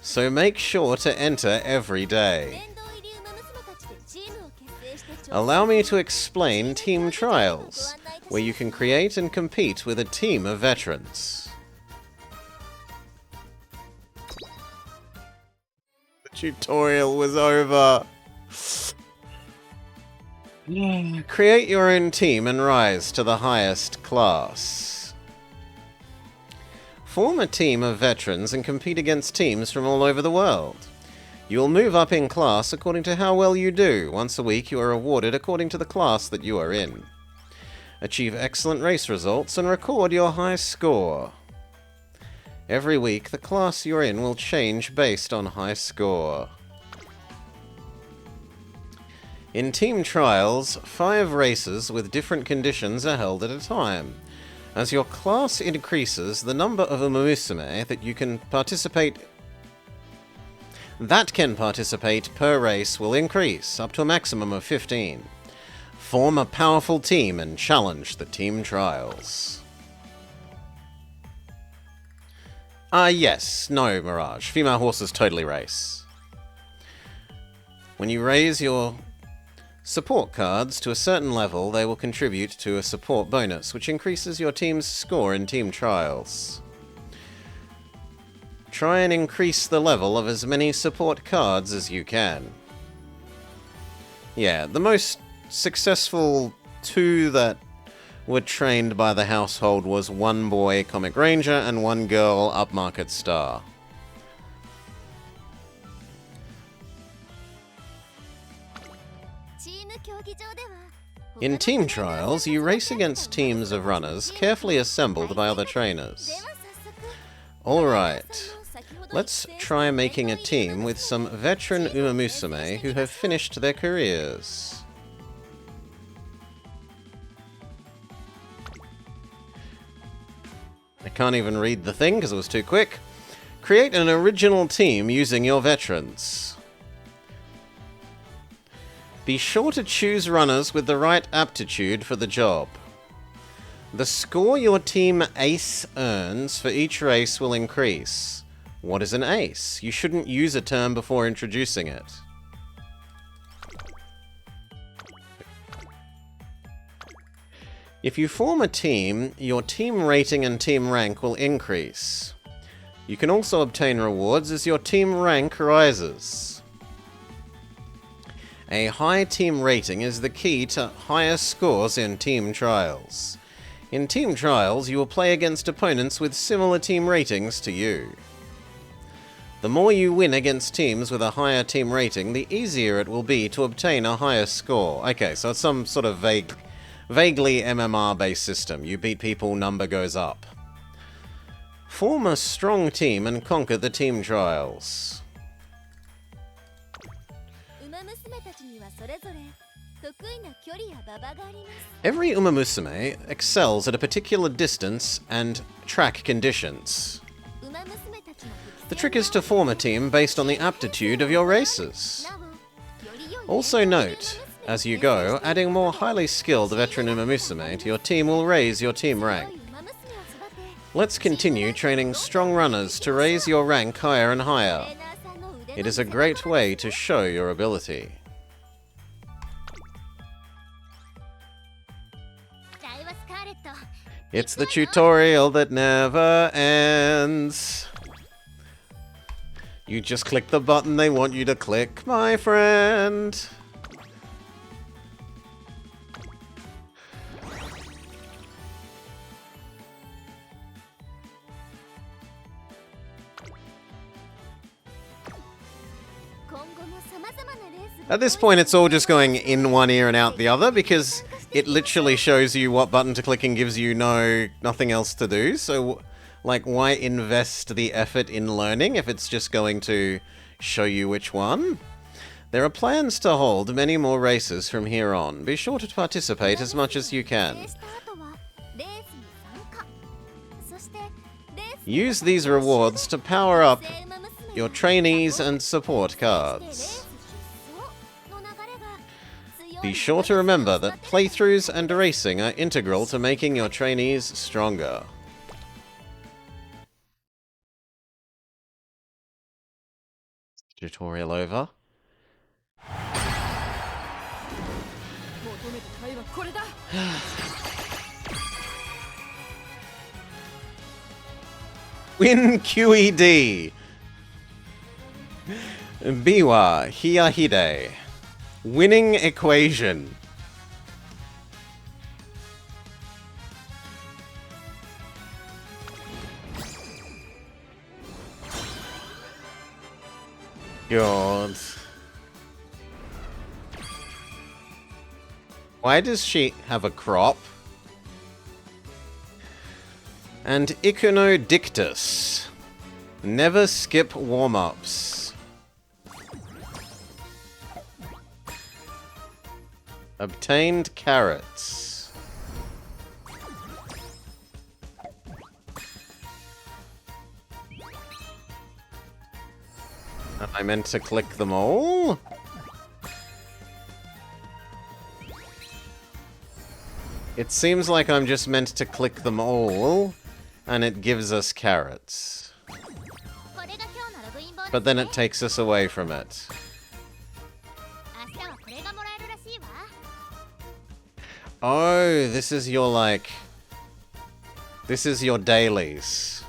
So make sure to enter every day. Allow me to explain team trials, where you can create and compete with a team of veterans. The tutorial was over. Create your own team and rise to the highest class. Form a team of veterans and compete against teams from all over the world. You will move up in class according to how well you do. Once a week you are awarded according to the class that you are in. Achieve excellent race results and record your high score. Every week the class you're in will change based on high score. In team trials, 5 races with different conditions are held at a time. As your class increases, the number of Umamusume that can participate per race will increase, up to a maximum of 15. Form a powerful team and challenge the team trials. Yes. No, Mirage. Female horses totally race. When you raise your support cards to a certain level, they will contribute to a support bonus, which increases your team's score in team trials. Try and increase the level of as many support cards as you can. Yeah, the most successful 2 that were trained by the household was 1 boy Comic Ranger and 1 girl Upmarket Star. In team trials, you race against teams of runners carefully assembled by other trainers. Alright, let's try making a team with some veteran Umamusume who have finished their careers. I can't even read the thing because it was too quick. Create an original team using your veterans. Be sure to choose runners with the right aptitude for the job. The score your team ace earns for each race will increase. What is an ace? You shouldn't use a term before introducing it. If you form a team, your team rating and team rank will increase. You can also obtain rewards as your team rank rises. A high team rating is the key to higher scores in team trials. In team trials, you will play against opponents with similar team ratings to you. The more you win against teams with a higher team rating, the easier it will be to obtain a higher score. Okay, so it's some sort of vaguely MMR-based system. You beat people, number goes up. Form a strong team and conquer the team trials. Every Umamusume excels at a particular distance and track conditions. The trick is to form a team based on the aptitude of your racers. Also note, as you go, adding more highly skilled veteran Umamusume to your team will raise your team rank. Let's continue training strong runners to raise your rank higher and higher. It is a great way to show your ability. It's the tutorial that never ends. You just click the button they want you to click, my friend. At this point, it's all just going in one ear and out the other, because it literally shows you what button to click and gives you nothing else to do. So, like, why invest the effort in learning if it's just going to show you which one? There are plans to hold many more races from here on. Be sure to participate as much as you can. Use these rewards to power up your trainees and support cards. Be sure to remember that playthroughs and racing are integral to making your trainees stronger. Tutorial over. Win QED! Biwa Hiyahide. Winning equation. God. Why does she have a crop? And Ikuno Dictus. Never skip warm-ups. Obtained carrots. Am I meant to click them all? It seems like I'm just meant to click them all, and it gives us carrots. But then it takes us away from it. Oh, this is your, like... This is your dailies.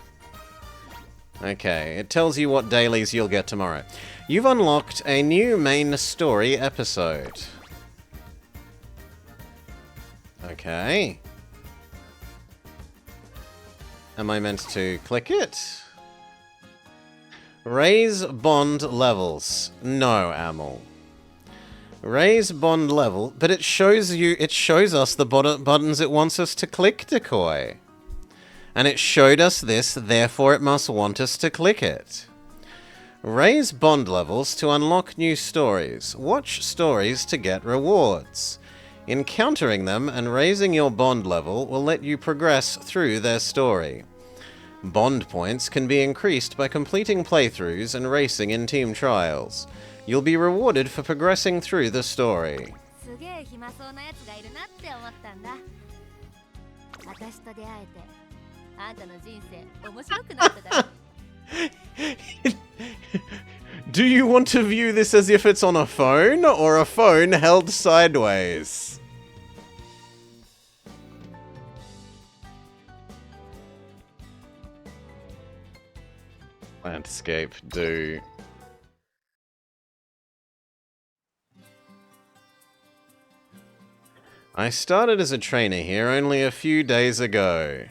Okay, it tells you what dailies you'll get tomorrow. You've unlocked a new main story episode. Okay. Am I meant to click it? Raise bond levels. No, Amel. Raise bond level, but it shows us the buttons it wants us to click, Decoy. And it showed us this, therefore it must want us to click it. Raise bond levels to unlock new stories. Watch stories to get rewards. Encountering them and raising your bond level will let you progress through their story. Bond points can be increased by completing playthroughs and racing in team trials. You'll be rewarded for progressing through the story. Do you want to view this as if it's on a phone, or a phone held sideways? Landscape, do. I started as a trainer here only a few days ago.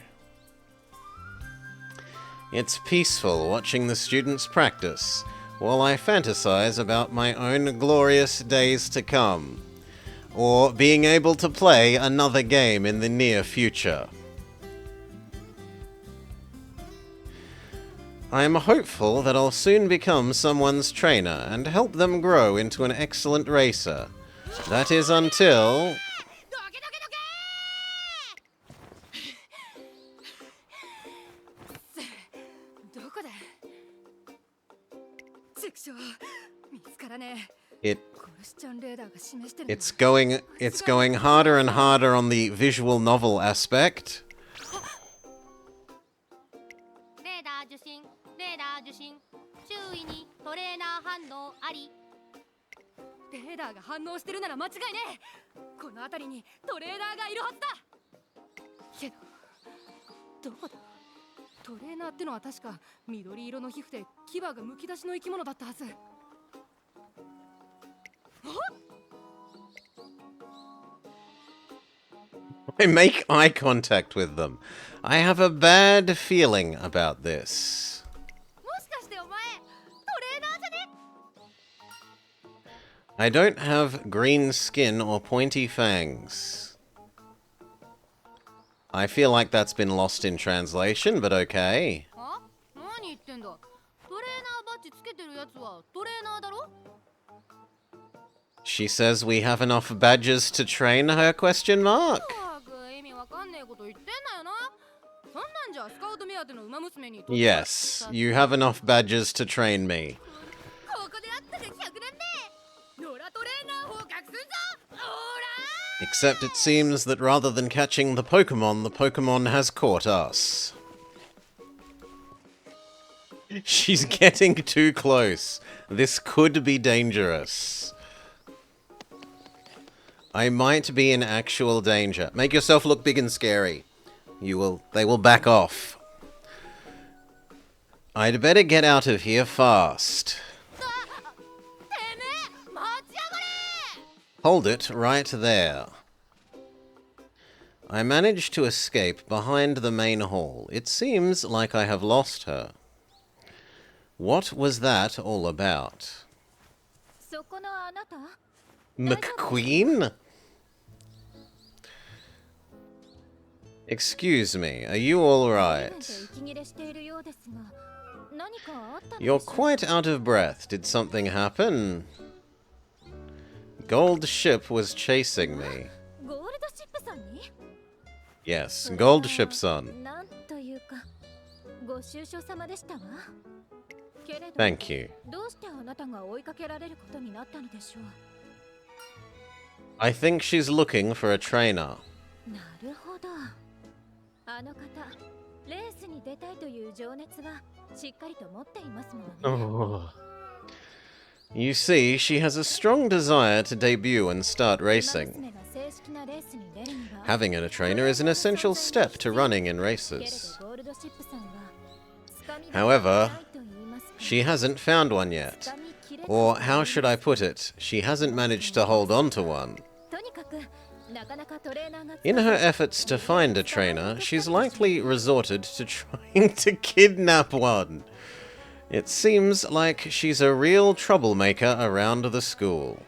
It's peaceful watching the students practice, while I fantasize about my own glorious days to come, or being able to play another game in the near future. I am hopeful that I'll soon become someone's trainer and help them grow into an excellent racer. That is until... It's going harder and harder on the visual novel aspect. 反応あり。レーダーが反応してるなら間違いねえ。この辺りにトレーナーがいるはずだ。けどどこだ。トレーナーってのは確か緑色の皮膚で牙がむき出しの生き物だったはず。I make eye contact with them. I have a bad feeling about this. もしかしてお前トレーナーじゃね。 I don't have green skin or pointy fangs. I feel like that's been lost in translation, but okay. は？何言ってんだ。トレーナーバッジつけてるやつはトレーナーだろ。 She says we have enough badges to train her, question mark? 意味わかんねえこと言ってんなよな。そんなんじゃスカウト目当ての馬娘に。 Yes, you have enough badges to train me. ここであったが100年目。野良トレーナー捕獲すんぞ。おらー。 Except it seems that rather than catching the Pokemon has caught us. She's getting too close. This could be dangerous. I might be in actual danger. Make yourself look big and scary. They will back off. I'd better get out of here fast. Hold it right there. I managed to escape behind the main hall. It seems like I have lost her. What was that all about? そこのあなた？ McQueen? Excuse me, are you alright? You're quite out of breath. Did something happen? Gold Ship was chasing me. Yes, Gold Ship-san. Thank you. I think she's looking for a trainer. Oh. You see, she has a strong desire to debut and start racing. Having a trainer is an essential step to running in races. However, she hasn't found one yet. Or how should I put it? She hasn't managed to hold on to one. In her efforts to find a trainer, she's likely resorted to trying to kidnap one. It seems like she's a real troublemaker around the school.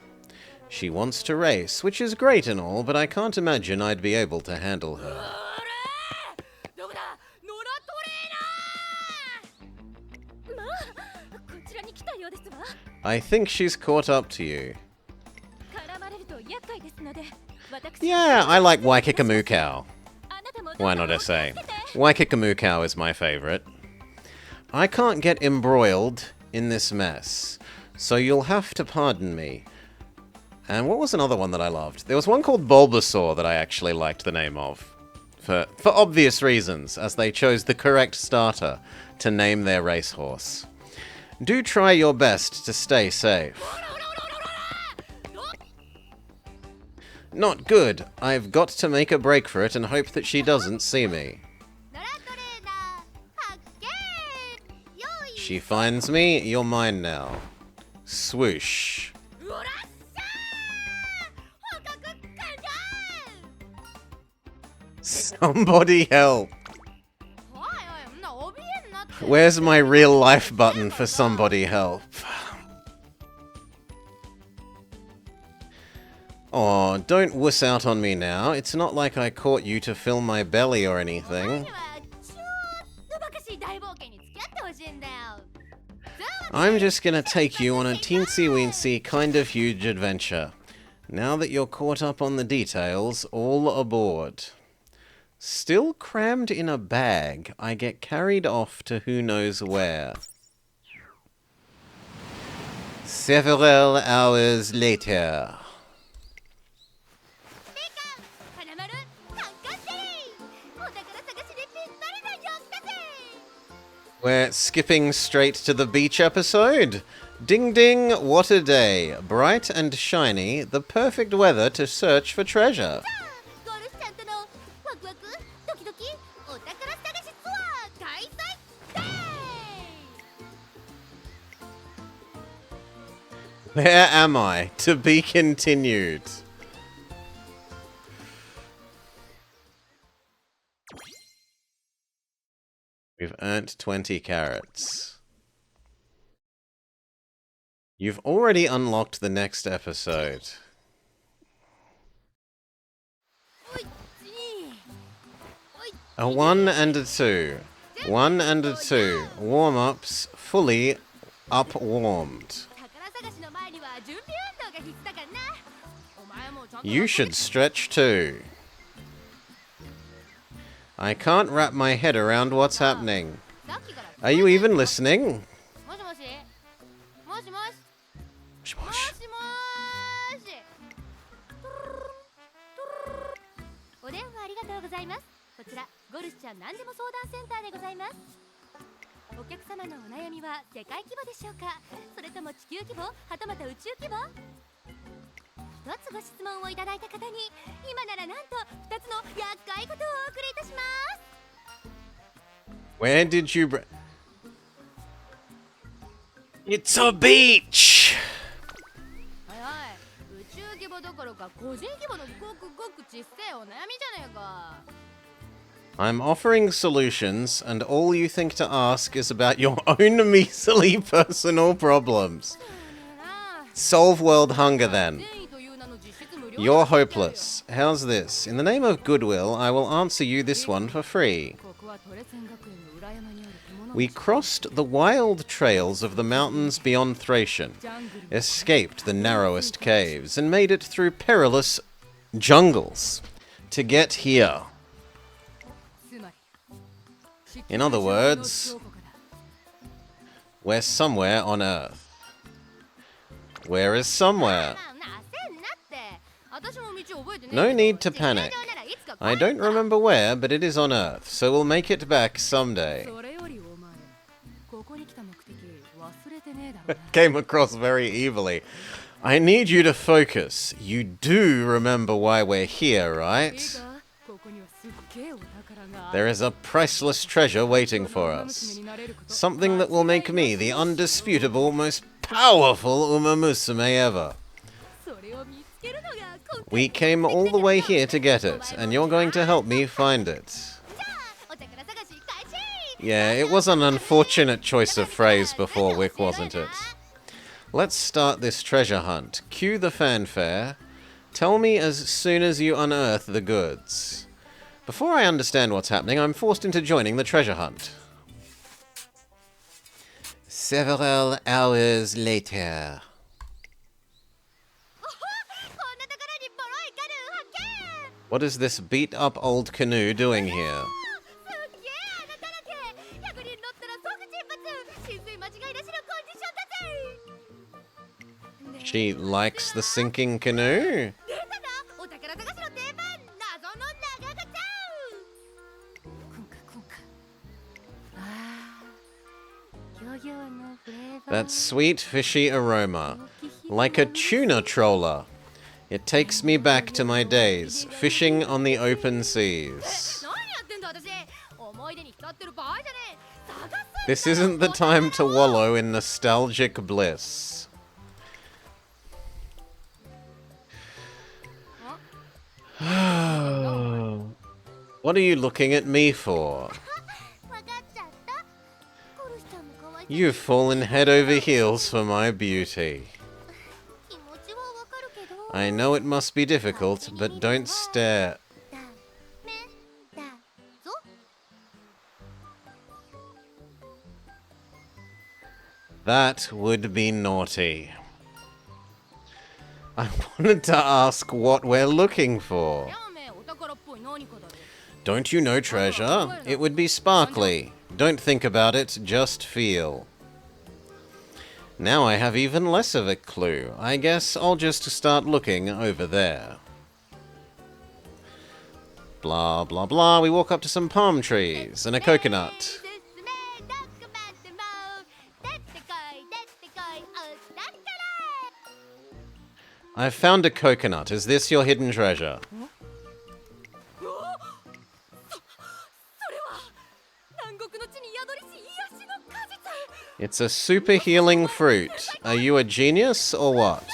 She wants to race, which is great and all, but I can't imagine I'd be able to handle her. I think she's caught up to you. Yeah, I like Waikikamu. Why not SA? Waikikamu is my favorite. I can't get embroiled in this mess, so you'll have to pardon me. And what was another one that I loved? There was one called Bulbasaur that I actually liked the name of. For obvious reasons, as they chose the correct starter to name their racehorse. Do try your best to stay safe. Not good. I've got to make a break for it and hope that she doesn't see me. She finds me, you're mine now. Swoosh. Somebody help. Where's my real life button for somebody help? Aw, don't wuss out on me now. It's not like I caught you to fill my belly or anything. I'm just gonna take you on a teensy-weensy kind of huge adventure. Now that you're caught up on the details, all aboard. Still crammed in a bag, I get carried off to who knows where. Several hours later. We're skipping straight to the beach episode? Ding ding, what a day. Bright and shiny, the perfect weather to search for treasure. ゴルフちゃんとのワクワクドキドキお宝探しツアー開催デー Where am I? To be continued. We've earned 20 carrots. You've already unlocked the next episode. おいおい A 1 and a 2. 1 and a 2. Warm-ups fully up-warmed. 宝探しの前には準備運動が必須だからなお前もちゃんと You should stretch too. I can't wrap my head around what's happening. さっきから Are you even listening? もしもしもしもし Shmosh. もしもーしお電話ありがとうございます。こちらゴルフちゃん何でも相談センターでございます。お客様のお悩みは世界規模でしょうか、それとも地球規模、はたまた宇宙規模。一つご質問をいただいた方に今ならなんと2つの厄介ことをお送りいたします。 Where did you It's a beach! はいはい、宇宙規模どころか個人規模のごくごく小さいお悩みじゃねえか。 I'm offering solutions, and all you think to ask is about your own measly personal problems. Solve world hunger then. You're hopeless. How's this? In the name of goodwill, I will answer you this one for free. We crossed the wild trails of the mountains beyond Thracian, escaped the narrowest caves, and made it through perilous jungles to get here. In other words, we're somewhere on Earth. Where is somewhere? No need to panic. I don't remember where, but it is on Earth, so we'll make it back someday. Came across very evilly. I need you to focus. You do remember why we're here, right? There is a priceless treasure waiting for us. Something that will make me the undisputable, most powerful Umamusume ever. We came all the way here to get it, and you're going to help me find it. Yeah, it was an unfortunate choice of phrase before Wick, wasn't it? Let's start this treasure hunt. Cue the fanfare. Tell me as soon as you unearth the goods. Before I understand what's happening, I'm forced into joining the treasure hunt. Several hours later. What is this beat-up old canoe doing here? She likes the sinking canoe? That sweet fishy aroma, like a tuna trawler. It takes me back to my days, fishing on the open seas. This isn't the time to wallow in nostalgic bliss. What are you looking at me for? You've fallen head over heels for my beauty. I know it must be difficult, but don't stare. That would be naughty. I wanted to ask what we're looking for. Don't you know treasure? It would be sparkly. Don't think about it, just feel. Now I have even less of a clue. I guess I'll just start looking over there. Blah, blah, blah. We walk up to some palm trees and a coconut. I've found a coconut. Is this your hidden treasure? It's a super healing fruit. Are you a genius or what?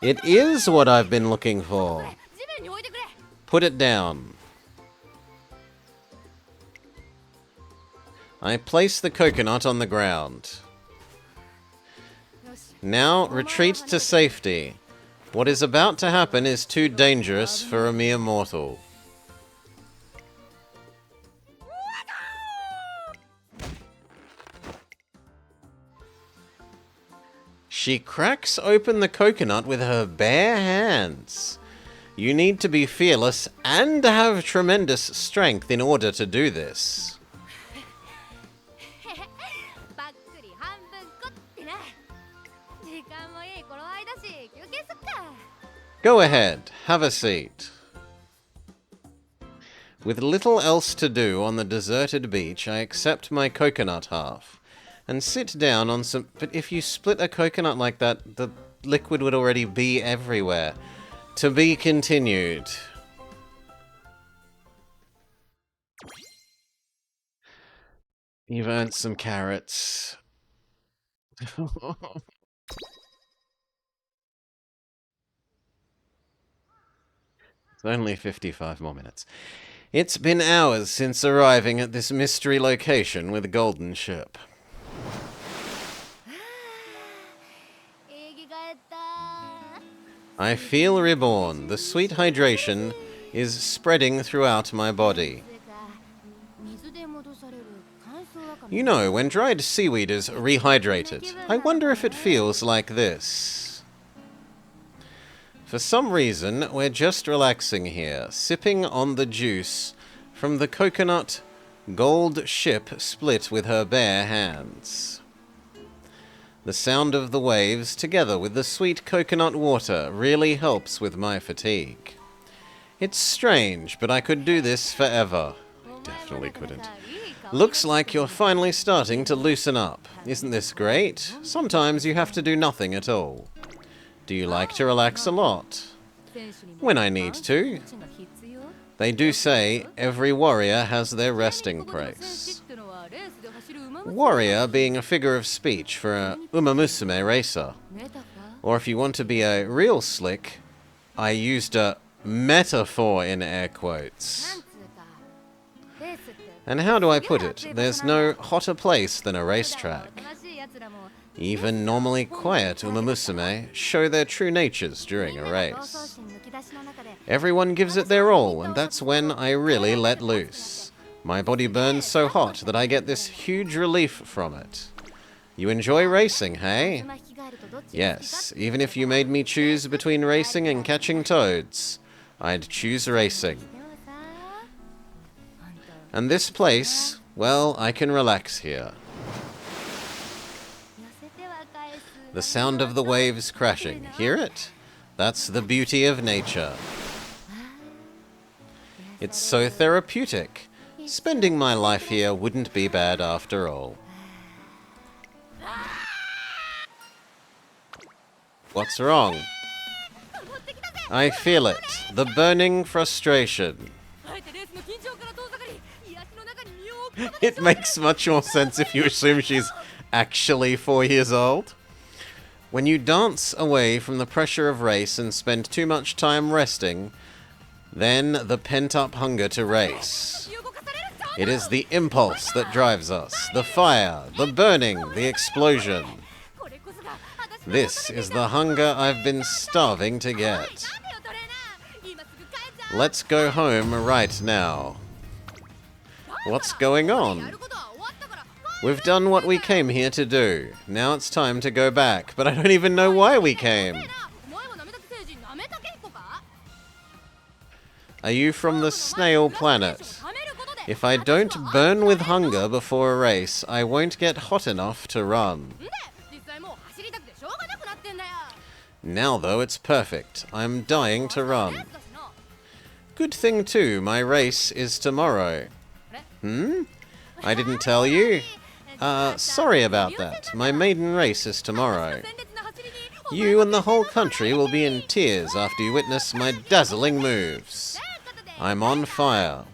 It is what I've been looking for. Put it down. I place the coconut on the ground. Now retreat to safety. What is about to happen is too dangerous for a mere mortal. She cracks open the coconut with her bare hands. You need to be fearless and have tremendous strength in order to do this. Go ahead, have a seat. With little else to do on the deserted beach, I accept my coconut half and sit down on some... But if you split a coconut like that, the liquid would already be everywhere. To be continued. You've earned some carrots. It's only 55 more minutes. It's been hours since arriving at this mystery location with a golden ship. I feel reborn. The sweet hydration is spreading throughout my body. You know, when dried seaweed is rehydrated, I wonder if it feels like this. For some reason, we're just relaxing here, sipping on the juice from the coconut gold ship split with her bare hands. The sound of the waves, together with the sweet coconut water, really helps with my fatigue. It's strange, but I could do this forever. I definitely couldn't. Looks like you're finally starting to loosen up. Isn't this great? Sometimes you have to do nothing at all. Do you like to relax a lot? When I need to. They do say every warrior has their resting place. Warrior being a figure of speech for a Umamusume racer. Or if you want to be a real slick, I used a metaphor in air quotes. And how do I put it? There's no hotter place than a racetrack. Even normally quiet Umamusume show their true natures during a race. Everyone gives it their all, and that's when I really let loose. My body burns so hot that I get this huge relief from it. You enjoy racing, hey? Yes, even if you made me choose between racing and catching toads, I'd choose racing. And this place, well, I can relax here. The sound of the waves crashing. Hear it? That's the beauty of nature. It's so therapeutic. Spending my life here wouldn't be bad after all. What's wrong? I feel it. The burning frustration. It makes much more sense if you assume she's actually 4 years old. When you dance away from the pressure of race and spend too much time resting, then the pent-up hunger to race. It is the impulse that drives us, the fire, the burning, the explosion. This is the hunger I've been starving to get. Let's go home right now. What's going on? We've done what we came here to do. Now it's time to go back, but I don't even know why we came. Are you from the snail planet? If I don't burn with hunger before a race, I won't get hot enough to run. Now though, it's perfect. I'm dying to run. Good thing too, my race is tomorrow. I didn't tell you? Sorry about that. My maiden race is tomorrow. You and the whole country will be in tears after you witness my dazzling moves. I'm on fire.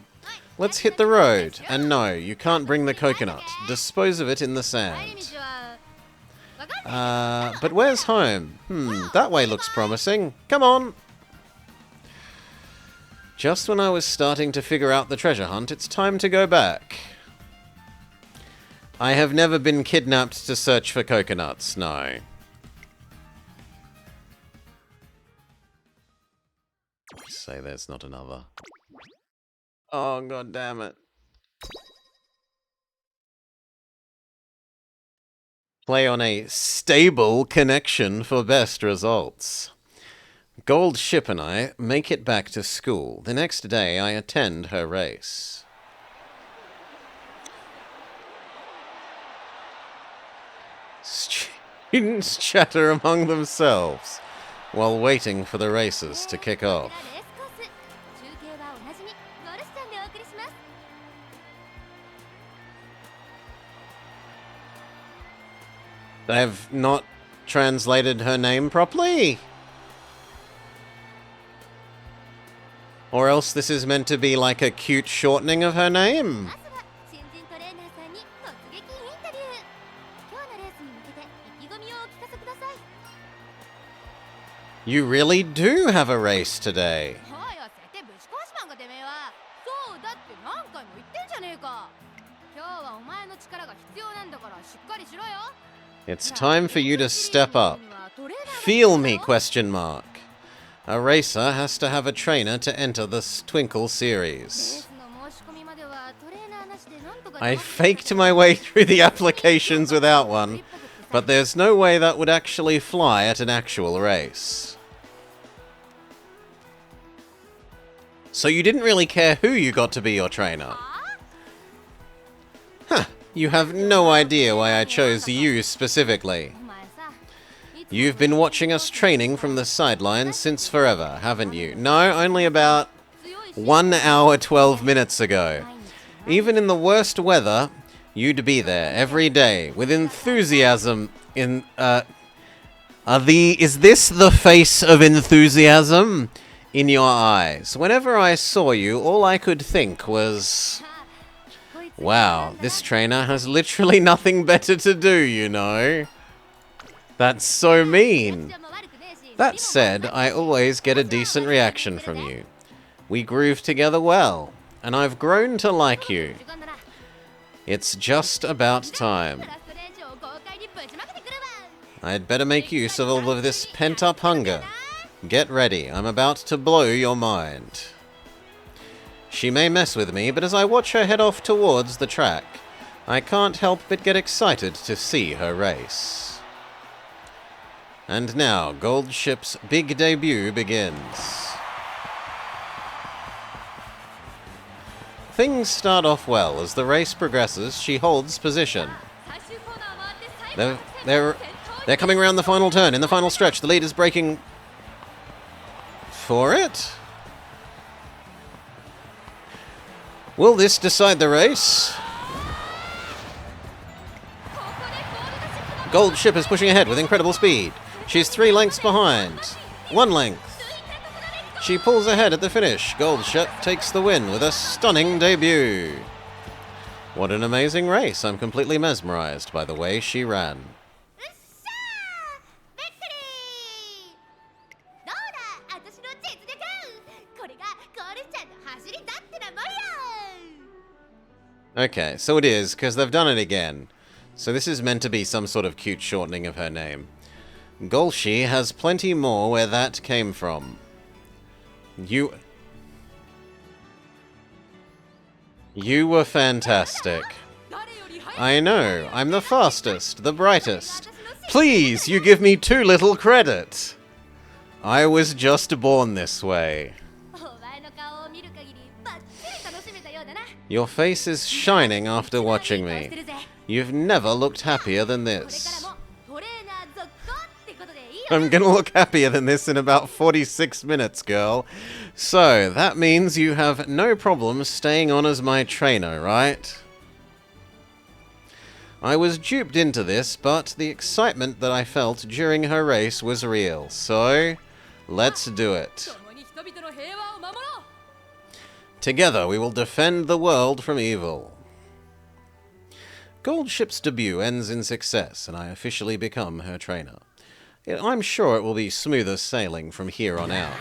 Let's hit the road. And no, you can't bring the coconut. Dispose of it in the sand. But where's home? That way looks promising. Come on! Just when I was starting to figure out the treasure hunt, it's time to go back. I have never been kidnapped to search for coconuts, no. Say there's not another. Oh, god damn it. Play on a stable connection for best results. Gold Ship and I make it back to school. The next day, I attend her race. Students chatter among themselves while waiting for the races to kick off. They have not translated her name properly? Or else this is meant to be like a cute shortening of her name? You really do have a race today. It's time for you to step up. Feel me, question mark. A racer has to have a trainer to enter the Twinkle series. I faked my way through the applications without one, but there's no way that would actually fly at an actual race. So you didn't really care who you got to be your trainer? Huh, you have no idea why I chose you specifically. You've been watching us training from the sidelines since forever, haven't you? No, only about 1 hour 12 minutes ago. Even in the worst weather, you'd be there every day with enthusiasm in is this the face of enthusiasm in your eyes? Whenever I saw you, all I could think was, wow, this trainer has literally nothing better to do, you know. That's so mean. That said, I always get a decent reaction from you. We groove together well, and I've grown to like you. It's just about time. I'd better make use of all of this pent-up hunger. Get ready, I'm about to blow your mind. She may mess with me, but as I watch her head off towards the track, I can't help but get excited to see her race. And now, Gold Ship's big debut begins. Things start off well. As the race progresses, she holds position. They're coming around the final turn. In the final stretch, the lead is breaking for it. Will this decide the race? Gold Ship is pushing ahead with incredible speed. She's 3 lengths behind. 1 length. She pulls ahead at the finish. Gold Ship takes the win with a stunning debut. What an amazing race. I'm completely mesmerized by the way she ran. Okay, so it is, because they've done it again. So this is meant to be some sort of cute shortening of her name. Golshi has plenty more where that came from. You were fantastic. I know, I'm the fastest, the brightest. Please, you give me too little credit. I was just born this way. Your face is shining after watching me. You've never looked happier than this. I'm gonna look happier than this in about 46 minutes, girl. So, that means you have no problem staying on as my trainer, right? I was duped into this, but the excitement that I felt during her race was real. So, let's do it. Together we will defend the world from evil. Goldship's debut ends in success, and I officially become her trainer. I'm sure it will be smoother sailing from here on out.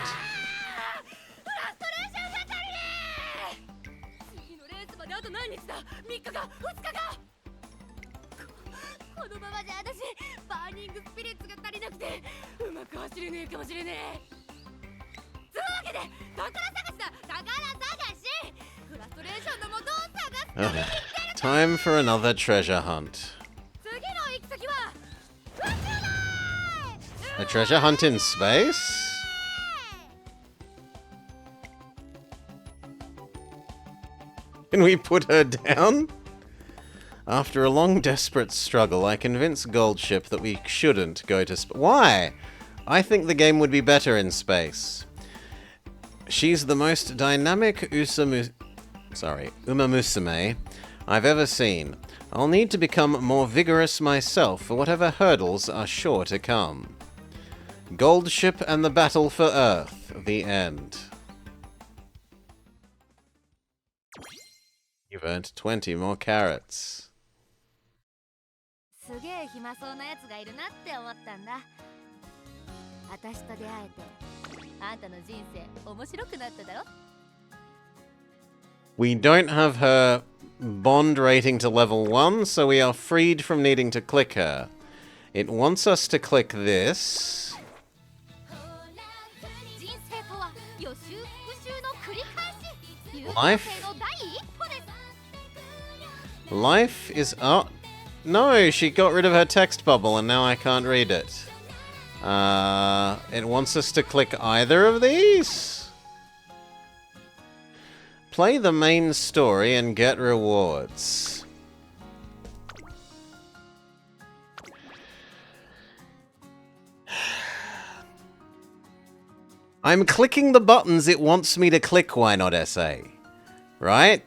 Time for another treasure hunt. A treasure hunt in space? Can we put her down? After a long, desperate struggle, I convinced Goldship that we shouldn't go to space. Why? I think the game would be better in space. She's the most dynamic Umamusume I've ever seen. I'll need to become more vigorous myself for whatever hurdles are sure to come. Goldship and the Battle for Earth. The end. You've earned 20 more carrots. すげえ暇そうなやつがいるなって思ったんだ。私と出会えて、あんたの人生面白くなっただろ? We don't have her bond rating to level 1, so we are freed from needing to click her. It wants us to click this. Life is up. No, she got rid of her text bubble and now I can't read it. It wants us to click either of these? Play the main story and get rewards. I'm clicking the buttons it wants me to click, why not SA? Right?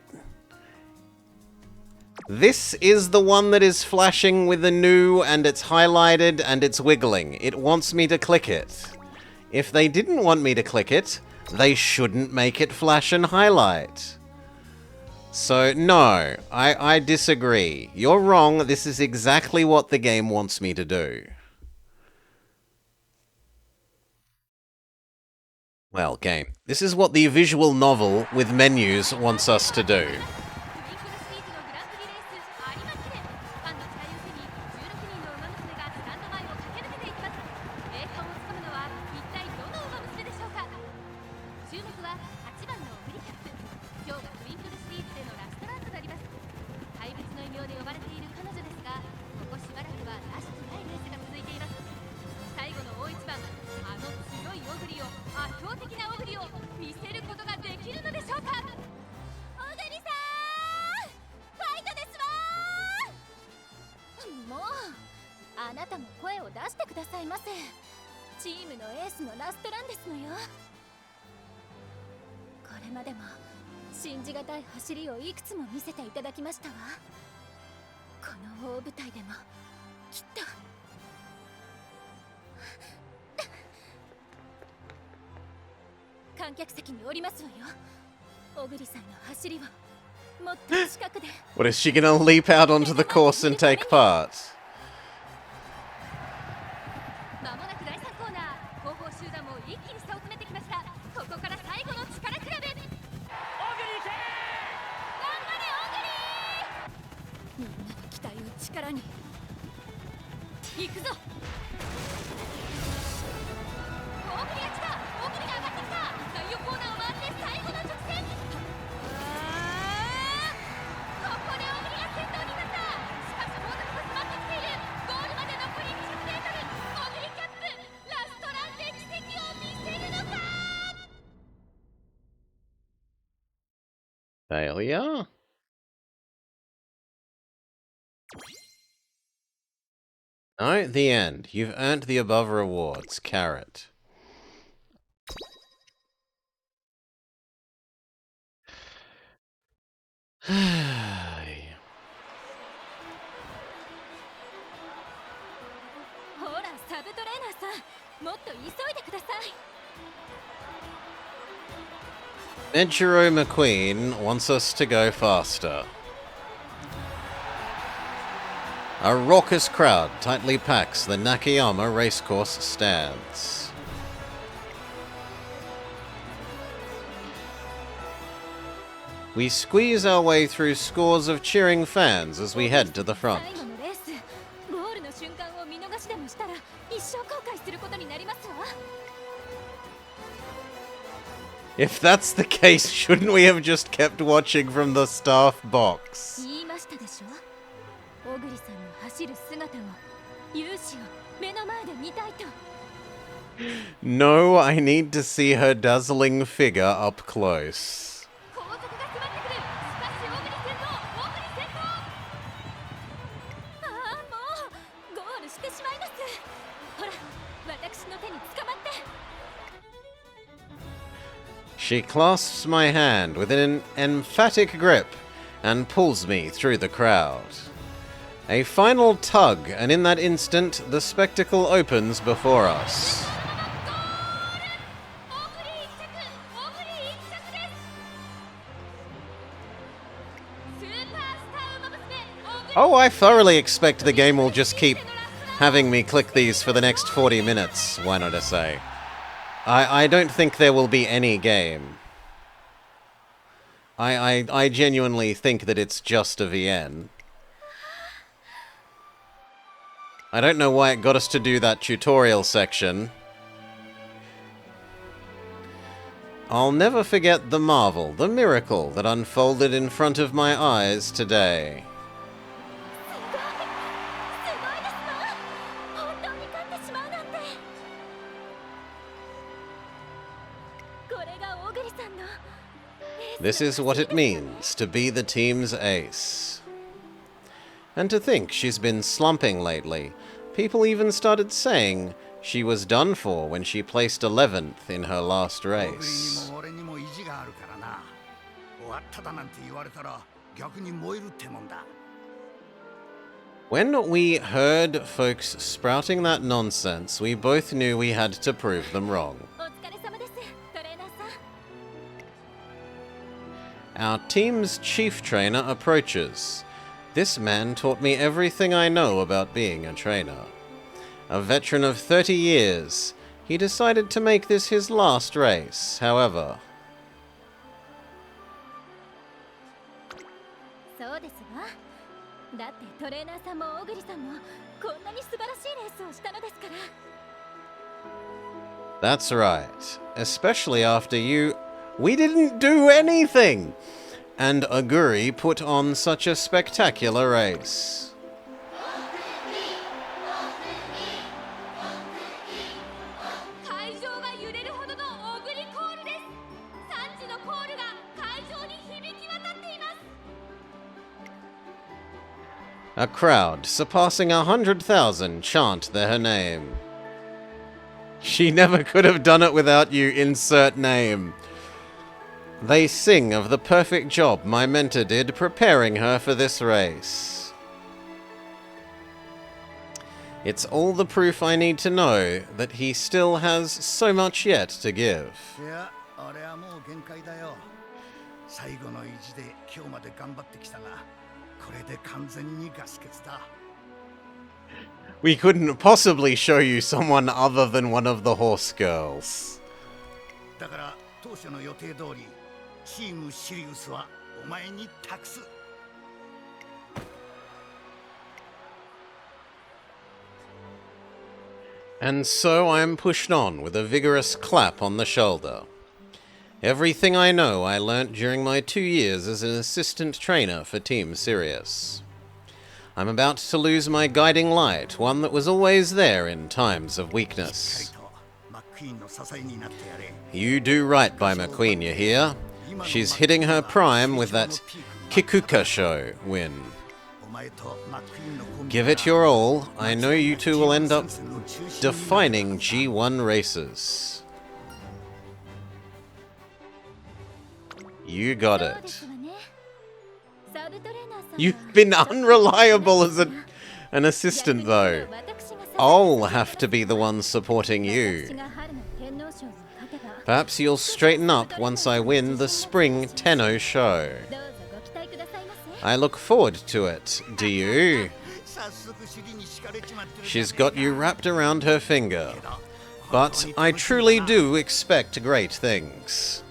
This is the one that is flashing with the new and it's highlighted and it's wiggling. It wants me to click it. If they didn't want me to click it, they shouldn't make it flash and highlight. So, no, I disagree. You're wrong. This is exactly what the game wants me to do. Well, game. This is what the visual novel with menus wants us to do. What, is she gonna leap out onto the course and take part? Failure? No, the end. You've earned the above rewards. Carrot. Nedjiro McQueen wants us to go faster. A raucous crowd tightly packs the Nakayama racecourse stands. We squeeze our way through scores of cheering fans as we head to the front. If that's the case, shouldn't we have just kept watching from the staff box? No, I need to see her dazzling figure up close. She clasps my hand with an emphatic grip and pulls me through the crowd. A final tug, and in that instant, the spectacle opens before us. Oh, I thoroughly expect the game will just keep having me click these for the next 40 minutes, why not I say. I don't think there will be any game. I genuinely think that it's just a VN. I don't know why it got us to do that tutorial section. I'll never forget the marvel, the miracle that unfolded in front of my eyes today. This is what it means to be the team's ace. And to think she's been slumping lately. People even started saying she was done for when she placed 11th in her last race. When we heard folks sprouting that nonsense, we both knew we had to prove them wrong. Our team's chief trainer approaches. This man taught me everything I know about being a trainer. A veteran of 30 years, he decided to make this his last race, however. That's right, especially after you... We didn't do anything! And Aguri put on such a spectacular race. A crowd surpassing 100,000 chant her name. She never could have done it without you, insert name. They sing of the perfect job my mentor did preparing her for this race. It's all the proof I need to know that he still has so much yet to give. We couldn't possibly show you someone other than one of the horse girls. And so I am pushed on with a vigorous clap on the shoulder. Everything I know I learnt during my 2 years as an assistant trainer for Team Sirius. I'm about to lose my guiding light, one that was always there in times of weakness. You do right by McQueen, you hear? She's hitting her prime with that Kikuka show win. Give it your all. I know you two will end up defining G1 races. You got it. You've been unreliable as an assistant, though. I'll have to be the one supporting you. Perhaps you'll straighten up once I win the Spring Tenno show. I look forward to it, do you? She's got you wrapped around her finger. But I truly do expect great things.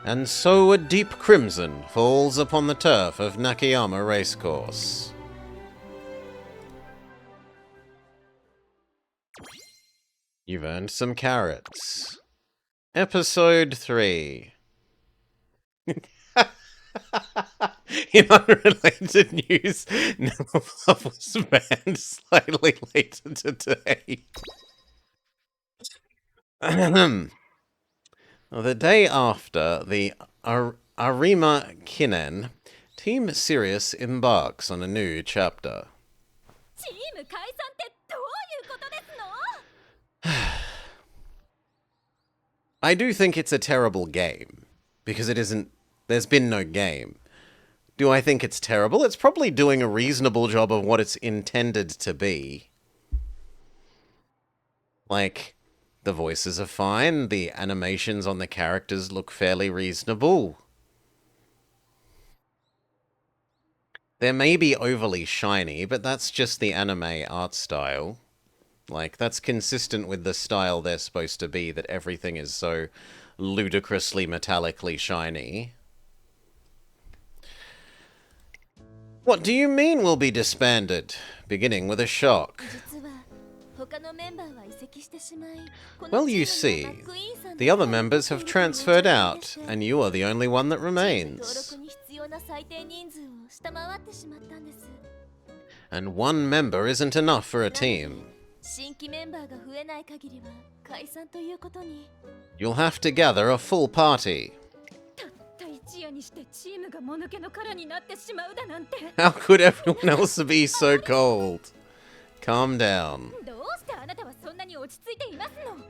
And so a deep crimson falls upon the turf of Nakayama Racecourse. You've earned some carrots. Episode 3. In unrelated news, Nemeblubb was banned slightly later today. The day after the Arima Kinen, Team Sirius embarks on a new chapter. I do think it's a terrible game, because it isn't. There's been no game. Do I think it's terrible? It's probably doing a reasonable job of what it's intended to be. Like, the voices are fine, the animations on the characters look fairly reasonable. They may be overly shiny, but that's just the anime art style. Like, that's consistent with the style they're supposed to be, that everything is so ludicrously metallically shiny. What do you mean we'll be disbanded? Beginning with a shock. Well, you see, the other members have transferred out, and you are the only one that remains. And one member isn't enough for a team. You'll have to gather a full party. How could everyone else be so cold? Calm down.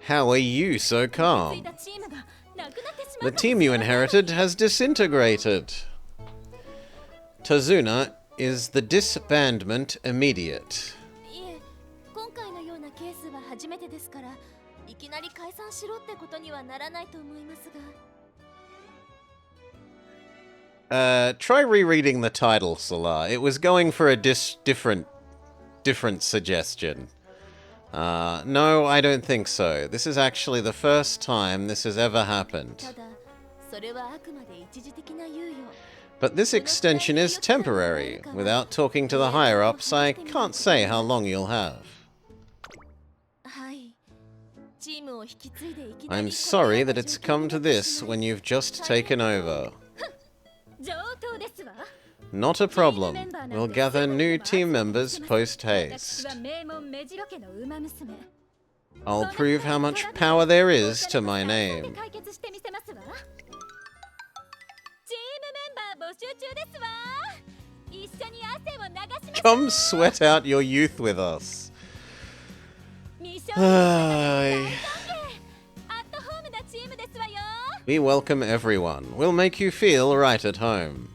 How are you so calm? The team you inherited has disintegrated. Tazuna is the disbandment immediate. Try rereading the title, Solar. It was going for a different suggestion. No, I don't think so. This is actually the first time this has ever happened. But this extension is temporary. Without talking to the higher-ups, I can't say how long you'll have. I'm sorry that it's come to this when you've just taken over. Not a problem. We'll gather new team members post-haste. I'll prove how much power there is to my name. Come sweat out your youth with us. We welcome everyone. We'll make you feel right at home.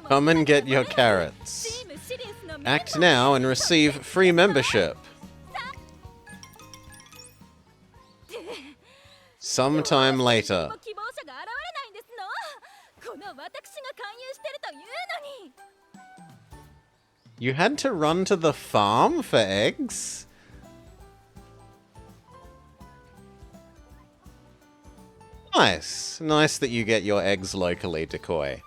Come and get your carrots. Act now and receive free membership. Sometime later. You had to run to the farm for eggs? Nice. Nice that you get your eggs locally, Decoy.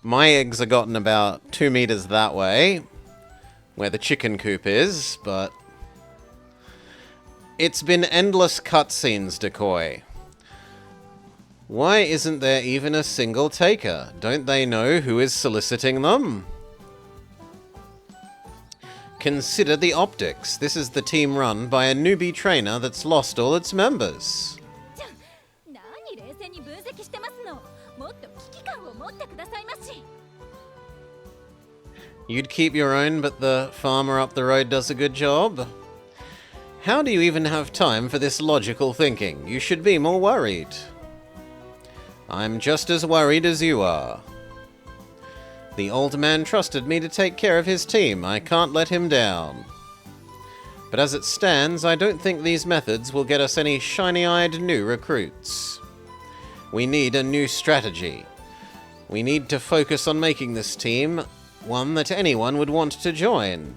My eggs are gotten about 2 meters that way, where the chicken coop is, but it's been endless cutscenes, Decoy. Why isn't there even a single taker? Don't they know who is soliciting them? Consider the optics. This is the team run by a newbie trainer that's lost all its members. You'd keep your own, but the farmer up the road does a good job. How do you even have time for this logical thinking? You should be more worried. I'm just as worried as you are. The old man trusted me to take care of his team. I can't let him down. But as it stands, I don't think these methods will get us any shiny-eyed new recruits. We need a new strategy. We need to focus on making this team one that anyone would want to join.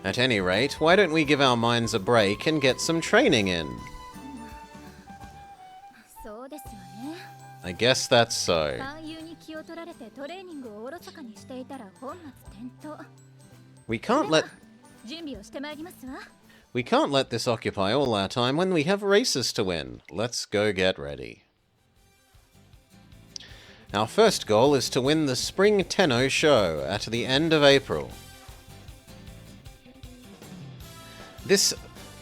At any rate, why don't we give our minds a break and get some training in? そうですよね。 I guess that's so. 勧誘に気を取られてトレーニングをおろそかにしていたら本末転倒。 We can't let 準備をしてまいりますわ。 we can't let this occupy all our time when we have races to win. Let's go get ready. Our first goal is to win the Spring Tenno show at the end of April. This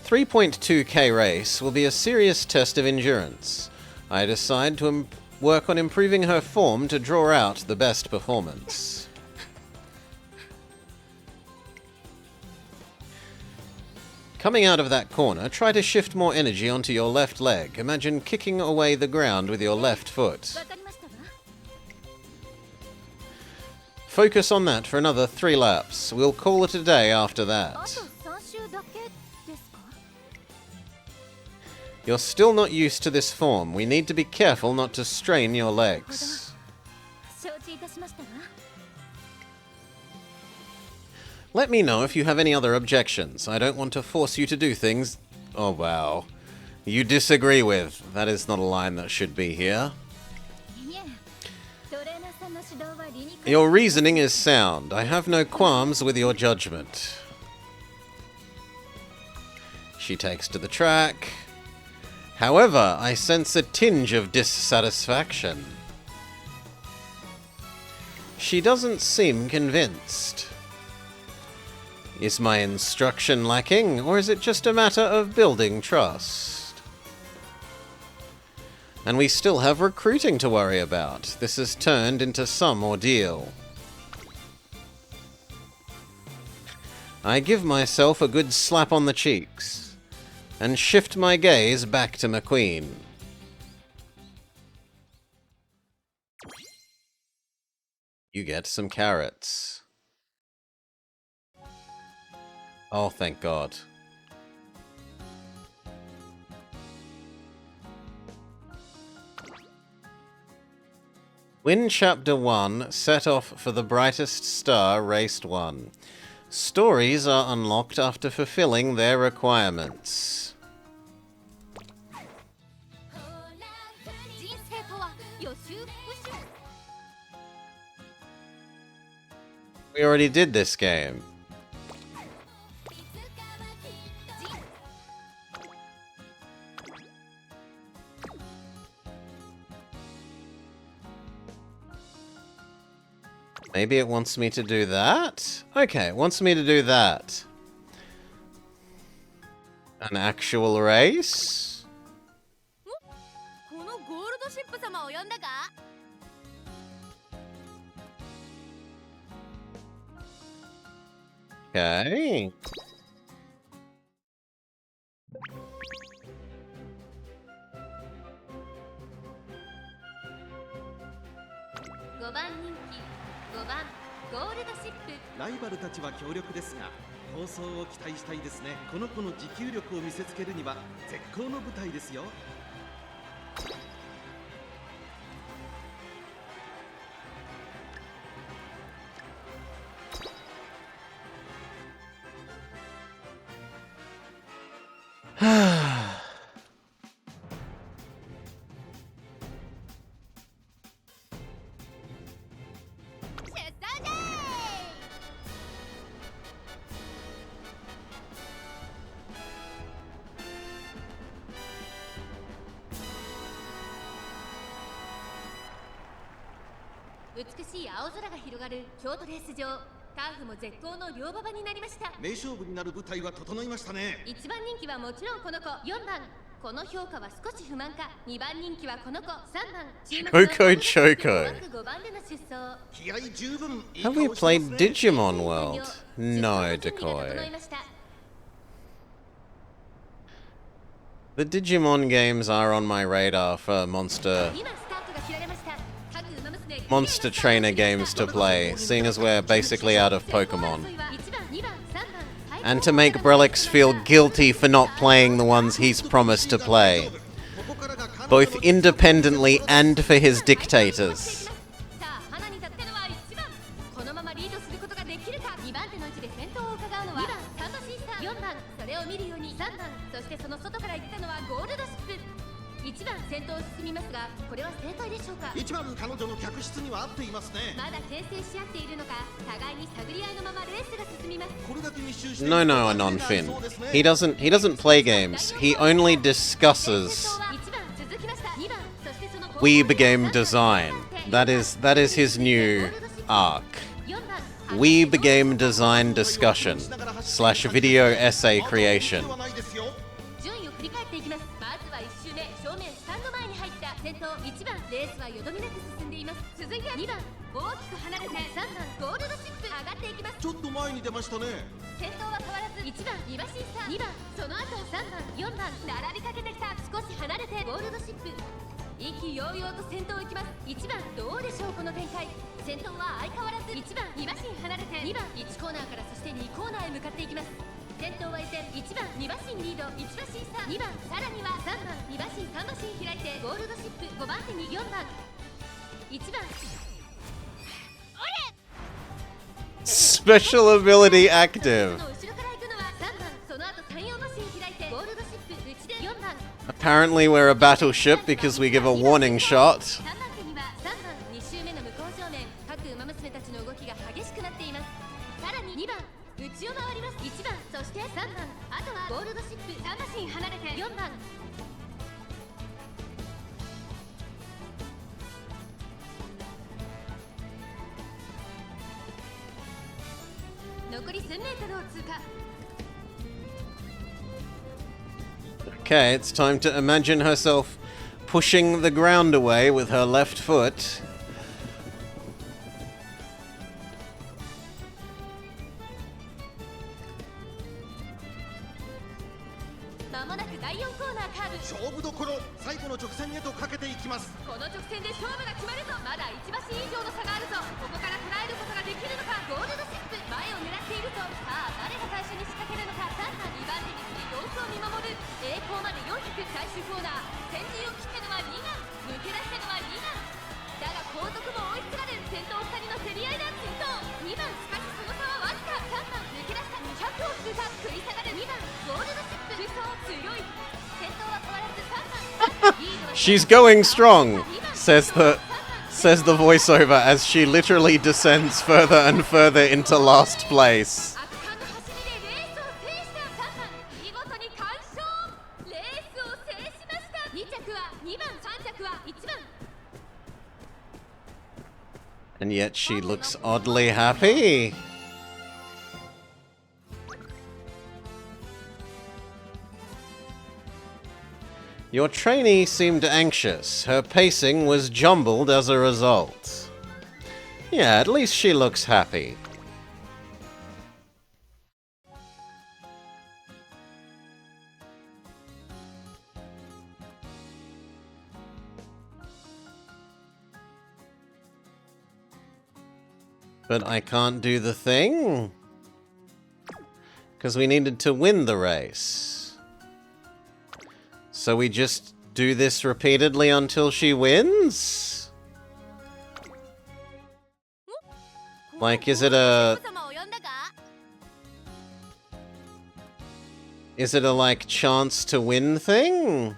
3.2k race will be a serious test of endurance. I decide to work on improving her form to draw out the best performance. Coming out of that corner, try to shift more energy onto your left leg. Imagine kicking away the ground with your left foot. わかりましたわ。 Focus on that for another 3 laps. We'll call it a day after あ that. と3周だけですか？ You're still not used to this form. We need to be careful not to strain your legs. 承知いたしましたわ。 Let me know if you have any other objections. I don't want to force you to do things... Oh, wow. You disagree with. That is not a line that should be here. いえ、トレーナーさんの指導は理にかな Your reasoning is sound. I have no qualms with your judgment. She takes to the track. However, I sense a tinge of dissatisfaction. She doesn't seem convinced. Is my instruction lacking, or is it just a matter of building trust? And we still have recruiting to worry about. This has turned into some ordeal. I give myself a good slap on the cheeks, and shift my gaze back to McQueen. You get some carrots. Oh, thank God. Win Chapter 1, set off for the brightest star, Race 1. Stories are unlocked after fulfilling their requirements. 人生とは予習復習。 We already did this game. Maybe it wants me to do that? Okay, it wants me to do that. An actual race? このゴールドシップ様を呼んだか？ Okay. 5番人気、5番ゴールドシップ。ライバルたちは強力ですが構想を期待したいですね。この子の持久力を見せつけるには絶好の舞台ですよ。出走じゃい。美しい青空が広がる京都レース場。ターフも絶好の両馬場になりました。名勝負になる舞台は整いましたね。1番人気はもちろんこの子。4番この評価は少し不満か。2番人気はこの子。3番注目の Choco Choco. 5番での出走。気合十分。 Have we played Digimon World? 出走 No, の準備が整い Decoy. ました。The Digimon games are on my radar for monster trainer games to play, seeing as we're basically out of Pokemon. And to make Brelix feel guilty for not playing the ones he's promised to play, both independently and for his dictators. No, Anon-Fin. He doesn't play games. He only discusses weeb game design. That is his new arc. Weeb game design discussion / video essay creation. Special ability active. Apparently we're a battleship because we give a warning shot. Okay, it's time to imagine herself pushing the ground away with her left foot. She's going strong, says the voiceover as she literally descends further and further into last place. And yet she looks oddly happy. Your trainee seemed anxious. Her pacing was jumbled as a result. Yeah, at least she looks happy. But I can't do the thing? Because we needed to win the race. So we just do this repeatedly until she wins? Like, is it a like chance to win thing?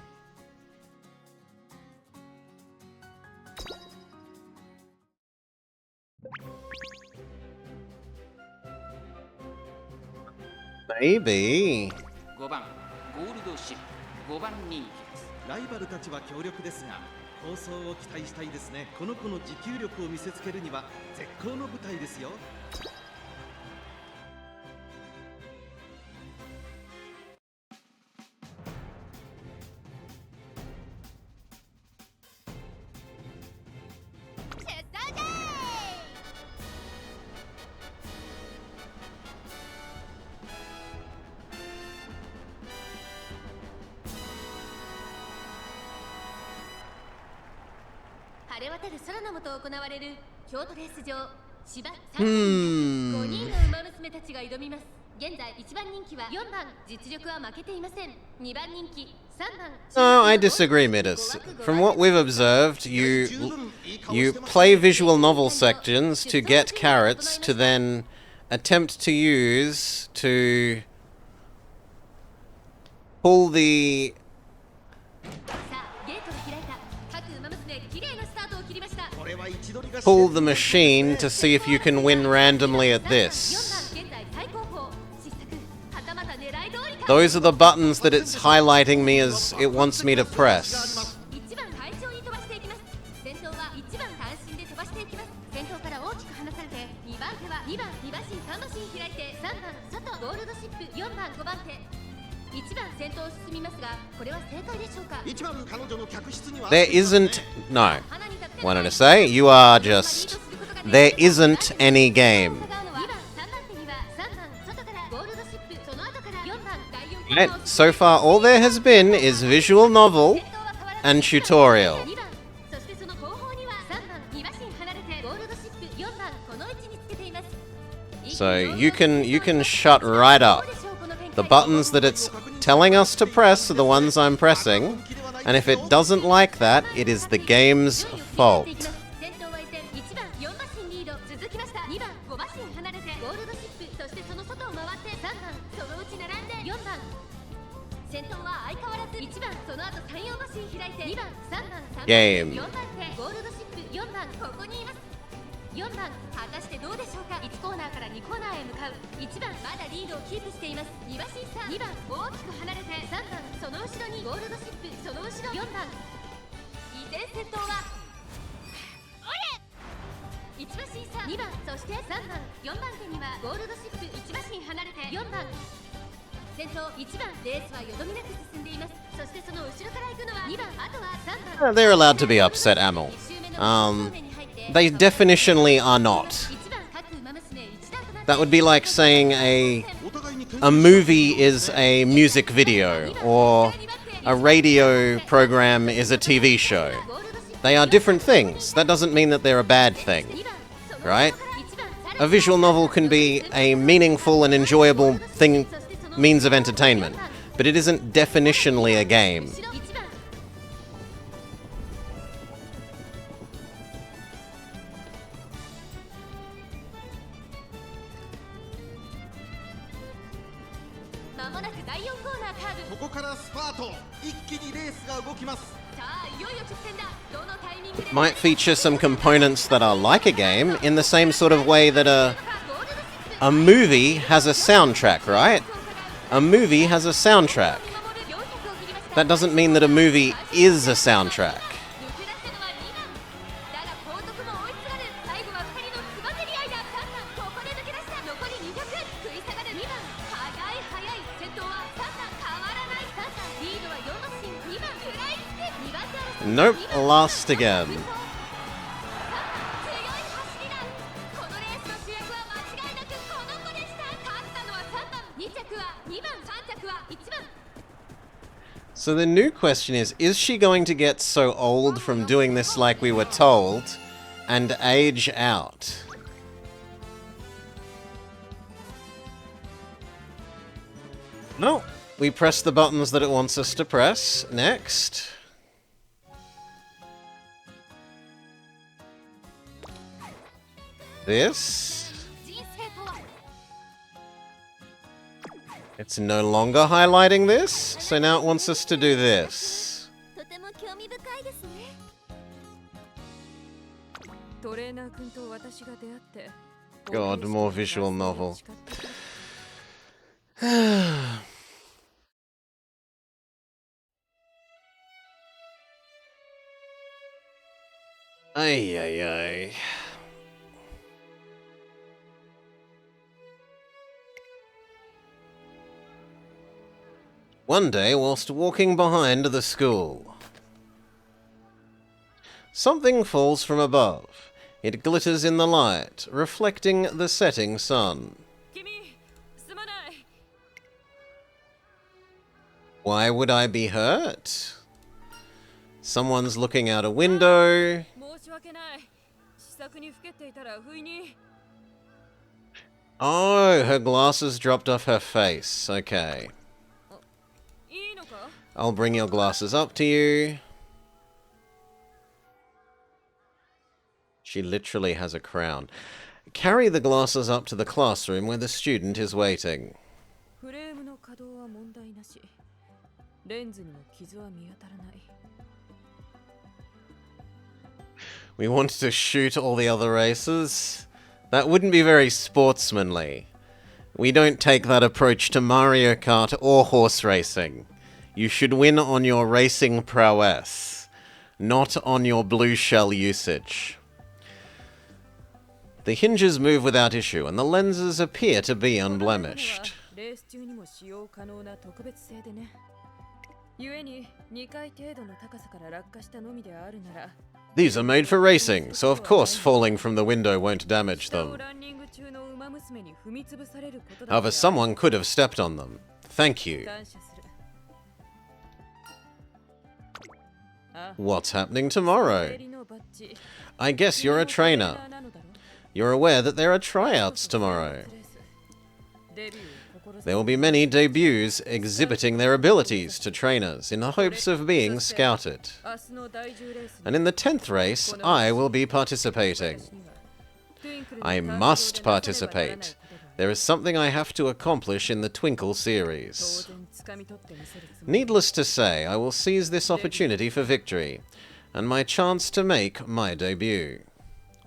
Maybe. ライバルたちは強力ですが、構想を期待したいですね。この子の持久力を見せつけるには絶好の舞台ですよ。晴れ渡る空の下行われる京都レース場芝3 5人の馬娘たちが挑みます。現在1番人気は4番、実力は負けていません。2番人気、3番。Oh, I disagree, Midas. From what we've observed, you play visual novel sections to get carrots to then attempt to use to pull the machine to see if you can win randomly at this. Those are the buttons that it's highlighting me as it wants me to press. There isn't... No. What did I say? You are just... There isn't any game. Right, so far all there has been is visual novel and tutorial. So you can shut right up. The buttons that it's telling us to press are the ones I'm pressing, and if it doesn't like that, it is the game's fault. Game. 4番果たしてどうでしょうか。1コーナーから2コーナーへ向かう。1番まだリードをキープしています。2馬身差。2番大きく離れて。3番その後ろにゴールドシップ。その後ろ4番依然先頭は1馬身差。2番そして3番4番手にはゴールドシップ。1馬身離れて4番先頭1番レースはよどみなく進んでいます。そしてその後ろから行くのは2番。あとは3番。They're allowed to be upset, Amel. They definitionally are not. That would be like saying a movie is a music video or a radio program is a TV show. They are different things. That doesn't mean that they're a bad thing, right? A visual novel can be a meaningful and enjoyable thing, means of entertainment, but it isn't definitionally a game. It might feature some components that are like a game in the same sort of way that a movie has a soundtrack, right? A movie has a soundtrack. That doesn't mean that a movie is a soundtrack. Nope, lost again. So the new question is she going to get so old from doing this like we were told and age out? No, we press the buttons that it wants us to press. Next. This. It's no longer highlighting this, so now it wants us to do this. God, more visual novel. Ay, ay, ay. One day, whilst walking behind the school, something falls from above. It glitters in the light, reflecting the setting sun. Why would I be hurt? Someone's looking out a window. Oh, her glasses dropped off her face. Okay. I'll bring your glasses up to you. She literally has a crown. Carry the glasses up to the classroom where the student is waiting. We want to shoot all the other races? That wouldn't be very sportsmanly. We don't take that approach to Mario Kart or horse racing. You should win on your racing prowess, not on your blue shell usage. The hinges move without issue, and the lenses appear to be unblemished. These are made for racing, so of course falling from the window won't damage them. However, someone could have stepped on them. Thank you. What's happening tomorrow? I guess you're a trainer. You're aware that there are tryouts tomorrow. There will be many debuts exhibiting their abilities to trainers in the hopes of being scouted. And in the 10th race, I will be participating. I must participate. There is something I have to accomplish in the Twinkle series. Needless to say, I will seize this opportunity for victory, and my chance to make my debut.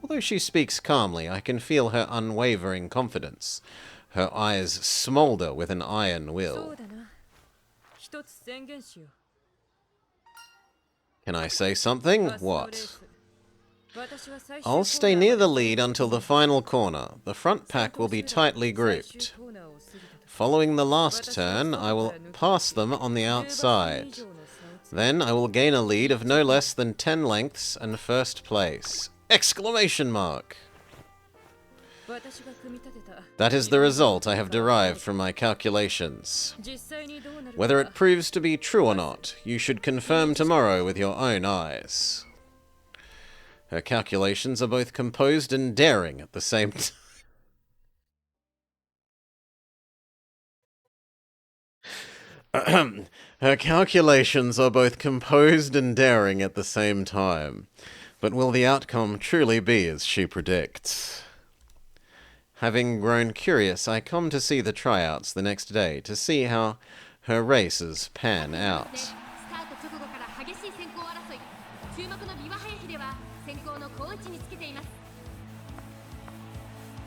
Although she speaks calmly, I can feel her unwavering confidence. Her eyes smolder with an iron will. Can I say something? What? I'll stay near the lead until the final corner. The front pack will be tightly grouped. Following the last turn, I will pass them on the outside. Then I will gain a lead of no less than 10 lengths and first place. Exclamation mark! That is the result I have derived from my calculations. Whether it proves to be true or not, you should confirm tomorrow with your own eyes. Her calculations are both composed and daring at the same time. Her calculations are both composed and daring at the same time. But will the outcome truly be as she predicts? Having grown curious, I come to see the tryouts the next day to see how her races pan out.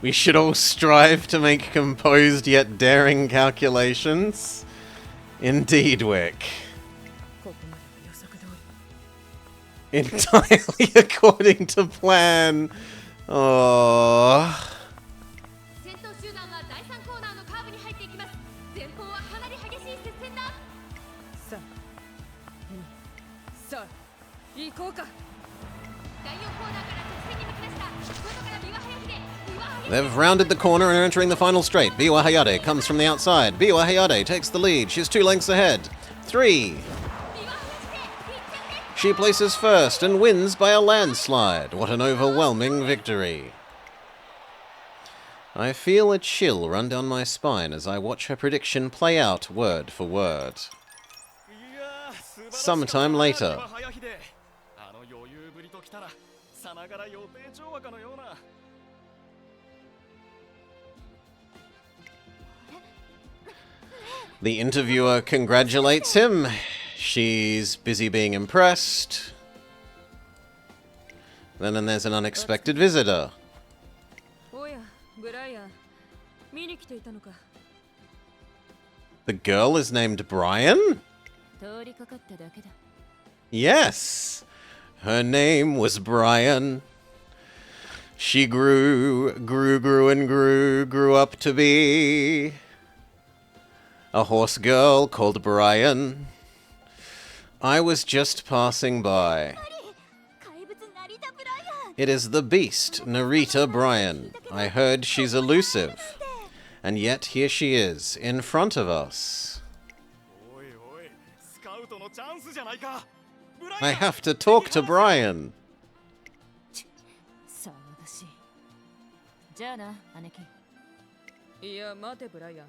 We should all strive to make composed yet daring calculations. Indeed, Wick. Entirely according to plan. Oh. They've rounded the corner and are entering the final straight. Biwa Hayate comes from the outside. Biwa Hayate takes the lead. She's 2 lengths ahead. 3. She places first and wins by a landslide. What an overwhelming victory. I feel a chill run down my spine as I watch her prediction play out word for word. Sometime later. The interviewer congratulates him. She's busy being impressed. Then there's an unexpected visitor. The girl is named Brian? Yes! Her name was Brian. She grew up to be a horse girl called Brian. I was just passing by. It is the beast, Narita Brian. I heard she's elusive. And yet here she is, in front of us. I have to talk to Brian. じゃあな、姉貴。いや、待てブライアン。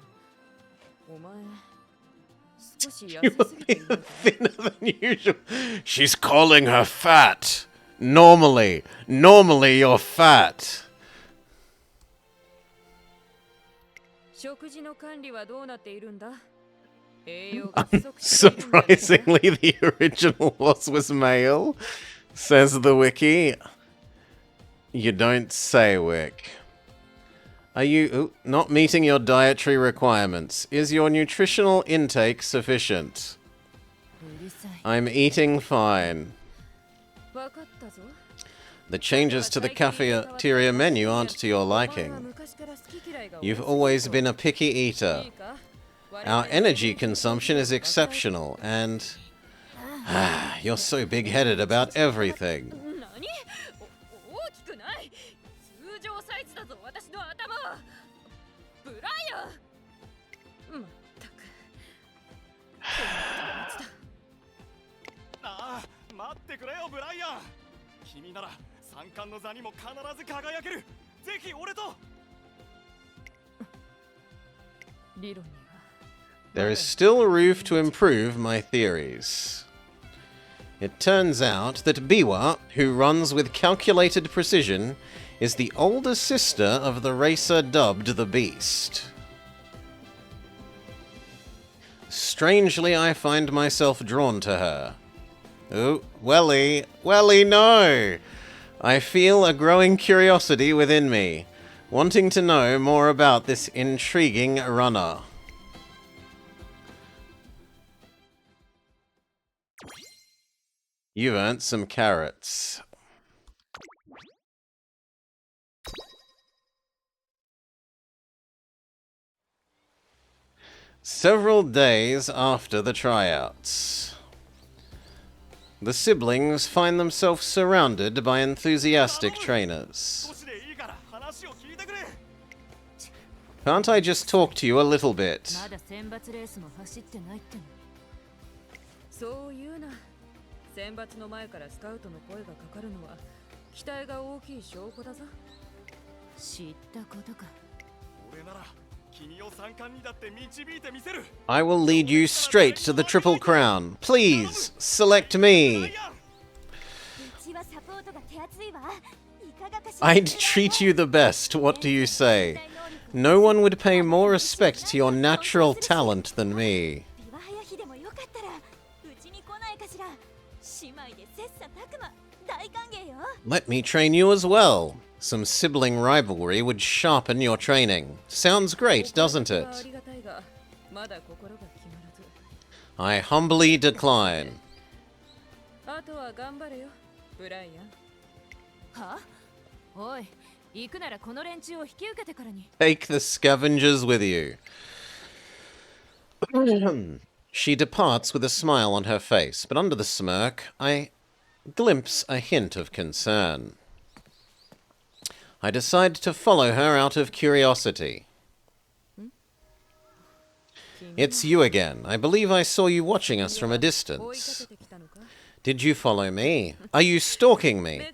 お前少し痩せすぎているのか。 Thinner than usual. She's calling her fat. Normally you're fat. 食事の管理はどうなっているんだ？栄養が不足しているんじゃないか。 Surprisingly, the original horse was male, says the wiki. You don't say, Wick. Are you not meeting your dietary requirements? Is your nutritional intake sufficient? I'm eating fine. The changes to the cafeteria menu aren't to your liking. You've always been a picky eater. Our energy consumption is exceptional, and you're so big-headed about everything. There is still room to improve my theories. It turns out that Biwa, who runs with calculated precision, is the older sister of the racer dubbed the Beast. Strangely, I find myself drawn to her. Oh, Welly, no! I feel a growing curiosity within me, wanting to know more about this intriguing runner. You've earned some carrots. Several days after the tryouts, the siblings find themselves surrounded by enthusiastic trainers. Can't I just talk to you a little bit? I will lead you straight to the Triple Crown. Please, select me. I'd treat you the best, what do you say? No one would pay more respect to your natural talent than me. Let me train you as well. Some sibling rivalry would sharpen your training. Sounds great, doesn't it? I humbly decline. Take the scavengers with you. She departs with a smile on her face, but under the smirk, I glimpse a hint of concern. I decide to follow her out of curiosity. It's you again. I believe I saw you watching us from a distance. Did you follow me? Are you stalking me?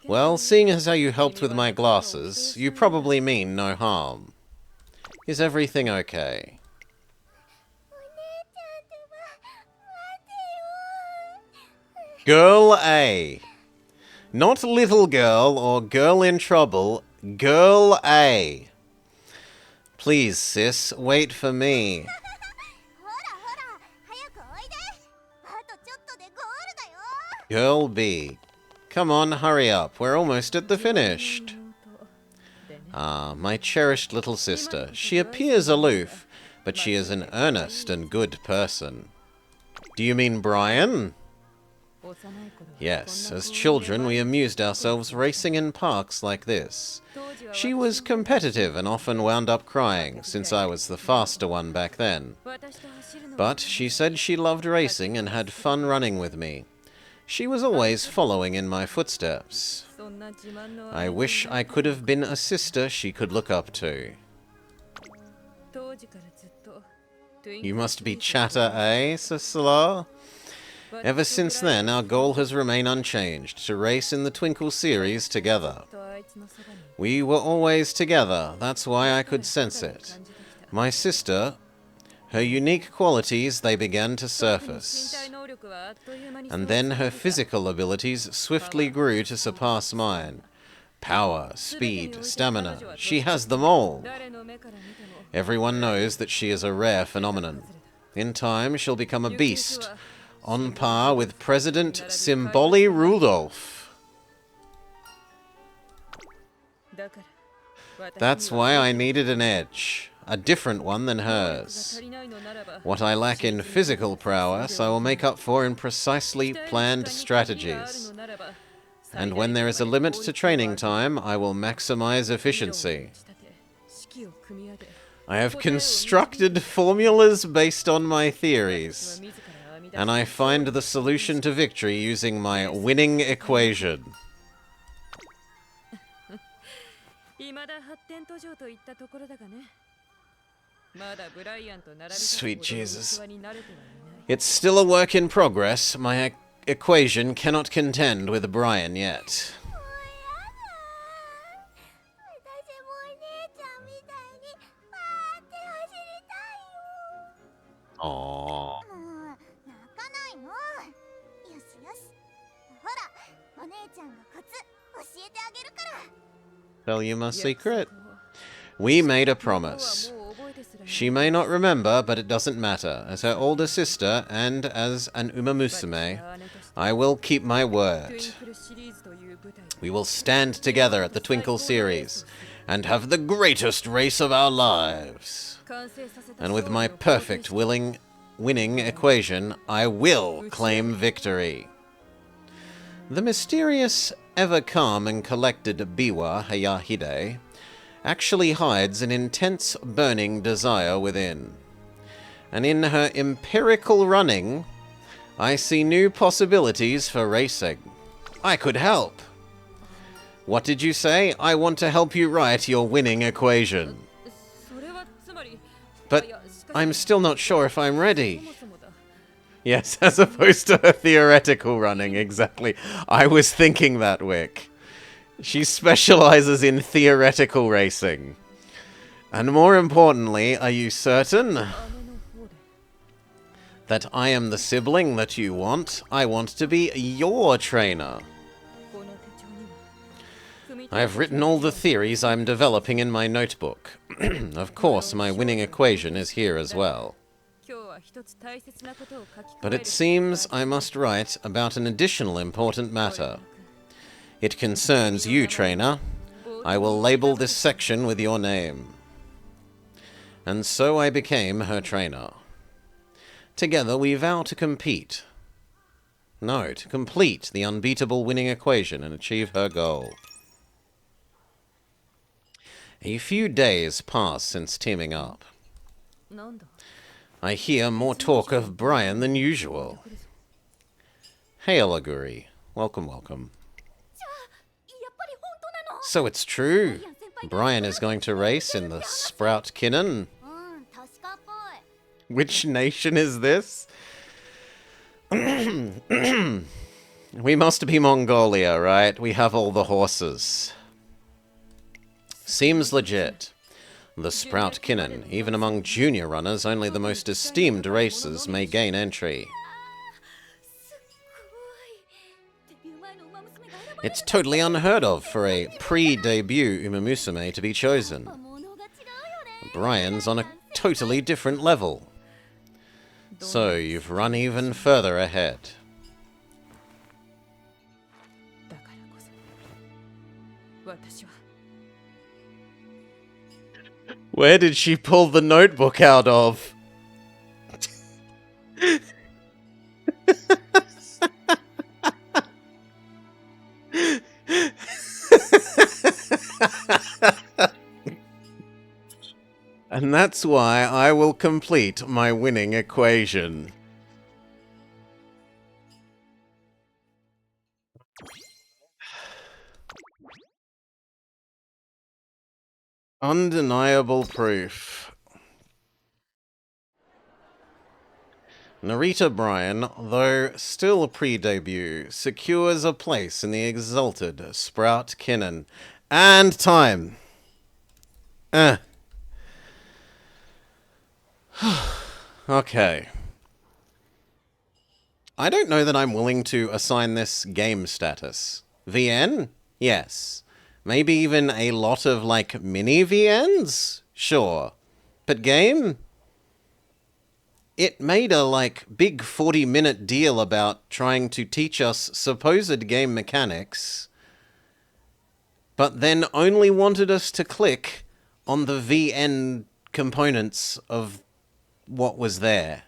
Well, seeing as how you helped with my glasses, you probably mean no harm. Is everything okay? Girl A. Not little girl or girl in trouble. Girl A. Please, sis, wait for me. Girl B. Come on, hurry up. We're almost at the finish. Ah, my cherished little sister. She appears aloof, but she is an earnest and good person. Do you mean Brian? Yes, as children we amused ourselves racing in parks like this. She was competitive and often wound up crying, since I was the faster one back then. But she said she loved racing and had fun running with me. She was always following in my footsteps. I wish I could have been a sister she could look up to. You must be Chatter, eh, Cicela? Ever since then, our goal has remained unchanged, to race in the Twinkle series together. We were always together, that's why I could sense it. My sister, her unique qualities, they began to surface. And then her physical abilities swiftly grew to surpass mine. Power, speed, stamina, she has them all. Everyone knows that she is a rare phenomenon. In time, she'll become a beast, on par with President Symboli Rudolph. That's why I needed an edge, a different one than hers. What I lack in physical prowess, I will make up for in precisely planned strategies. And when there is a limit to training time, I will maximize efficiency. I have constructed formulas based on my theories, and I find the solution to victory using my winning equation. Sweet Jesus. It's still a work in progress. My equation cannot contend with Brian yet. Aww. Tell you my secret. We made a promise. She may not remember, but it doesn't matter. As her older sister and as an Umamusume, I will keep my word. We will stand together at the Twinkle series and have the greatest race of our lives. And with my perfect winning equation, I will claim victory. The mysterious, ever calm and collected Biwa Hayahide actually hides an intense, burning desire within. And in her empirical running, I see new possibilities for racing. I could help. What did you say? I want to help you write your winning equation. But I'm still not sure if I'm ready. Yes, as opposed to her theoretical running, exactly. I was thinking that, Wick. She specializes in theoretical racing. And more importantly, are you certain that I am the sibling that you want? I want to be your trainer. I have written all the theories I'm developing in my notebook. Of course, my winning equation is here as well. But it seems I must write about an additional important matter. It concerns you, trainer. I will label this section with your name. And so I became her trainer. Together we vow to compete. No, to complete the unbeatable winning equation and achieve her goal. A few days pass since teaming up. I hear more talk of Brian than usual. Hail, Aguri. Welcome, welcome. So it's true. Brian is going to race in the Sprout Kinnan. Which nation is this? We must be Mongolia, right? We have all the horses. Seems legit. The Sprout Kinnan. Even among junior runners, only the most esteemed racers may gain entry. It's totally unheard of for a pre-debut Umamusume to be chosen. Brian's on a totally different level. So you've run even further ahead. Where did she pull the notebook out of? And that's why I will complete my winning equation. Undeniable proof. Narita Bryan, though still pre-debut, secures a place in the exalted Sprout Kinnan. And time. Okay. I don't know that I'm willing to assign this game status. VN? Yes. Maybe even a lot of, like, mini VNs? Sure. But game? It made a, like, big 40-minute deal about trying to teach us supposed game mechanics, but then only wanted us to click on the VN components of what was there,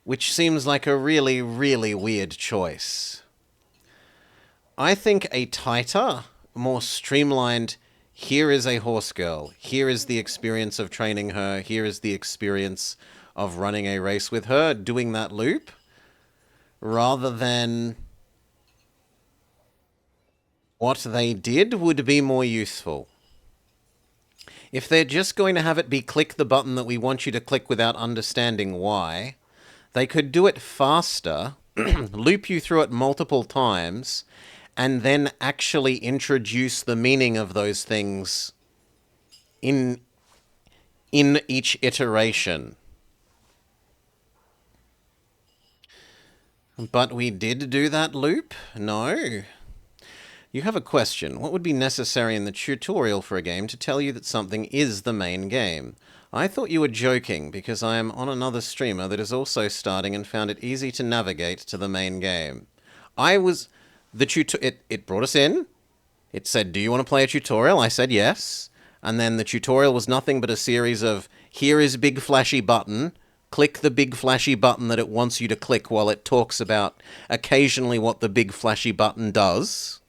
which seems like a really, really weird choice. I think a tighter, more streamlined, here is a horse girl, here is the experience of training her, here is the experience of running a race with her, doing that loop, rather than what they did would be more useful. If they're just going to have it be click the button that we want you to click without understanding why, they could do it faster, loop you through it multiple times, and then actually introduce the meaning of those things in each iteration. But we did do that loop? No. You have a question. What would be necessary in the tutorial for a game to tell you that something is the main game? I thought you were joking because I am on another streamer that is also starting and found it easy to navigate to the main game. It brought us in. It said, do you want to play a tutorial? I said yes. And then the tutorial was nothing but a series of, here is big flashy button. Click the big flashy button that it wants you to click while it talks about occasionally what the big flashy button does.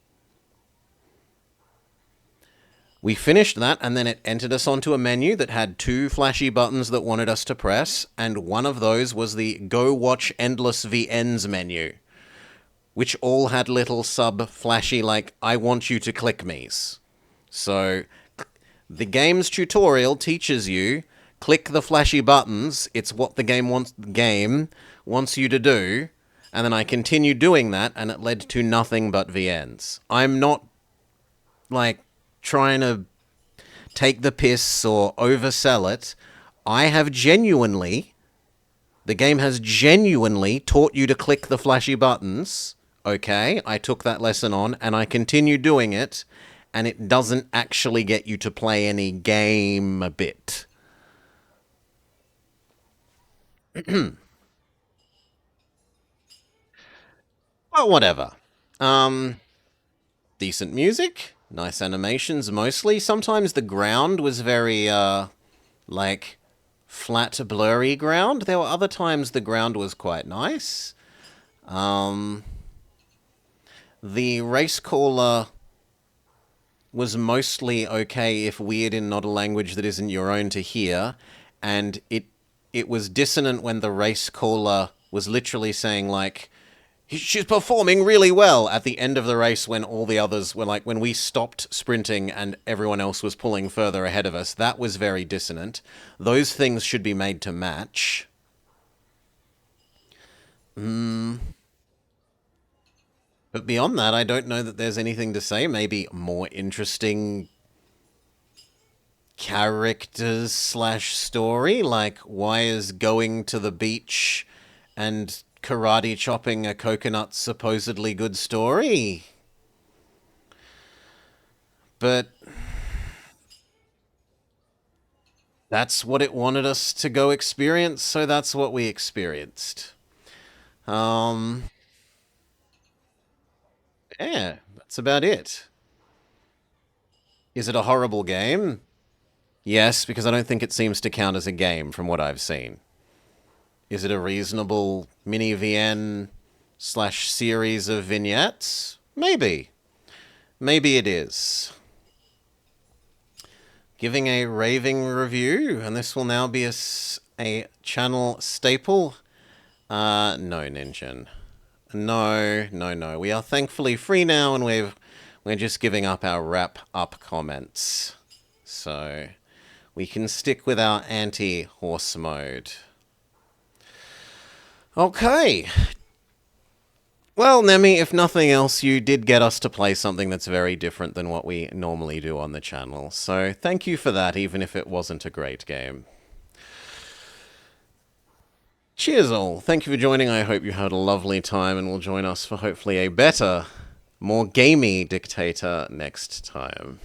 We finished that, and then it entered us onto a menu that had 2 flashy buttons that wanted us to press, and one of those was the Go Watch Endless VNs menu, which all had little sub-flashy, like, I want you to click me's. So, the game's tutorial teaches you, click the flashy buttons, it's what the game wants you to do, and then I continued doing that, and it led to nothing but VNs. I'm not, like, trying to take the piss or oversell it. The game has genuinely taught you to click the flashy buttons. Okay, I took that lesson on and I continue doing it, and it doesn't actually get you to play any game a bit. Well, whatever. Decent music, nice animations mostly. Sometimes the ground was very, like, flat, blurry ground. There were other times the ground was quite nice. The race caller was mostly okay if weird in not a language that isn't your own to hear, and it was dissonant when the race caller was literally saying, like, she's performing really well at the end of the race when all the others were, like, when we stopped sprinting and everyone else was pulling further ahead of us. That was very dissonant. Those things should be made to match. But beyond that, I don't know that there's anything to say. Maybe more interesting characters / story, like why is going to the beach and karate chopping a coconut supposedly good story? But that's what it wanted us to go experience, so that's what we experienced. Yeah, that's about it. Is it a horrible game? Yes, because I don't think it seems to count as a game from what I've seen. Is it a reasonable mini VN / series of vignettes? Maybe. Maybe it is. Giving a raving review, and this will now be a channel staple. No, Ninjin. No. We are thankfully free now, and we're just giving up our wrap-up comments. So we can stick with our anti-horse mode. Okay. Well, Nemi, if nothing else, you did get us to play something that's very different than what we normally do on the channel. So thank you for that, even if it wasn't a great game. Cheers all. Thank you for joining. I hope you had a lovely time and will join us for hopefully a better, more gamey Dictator next time.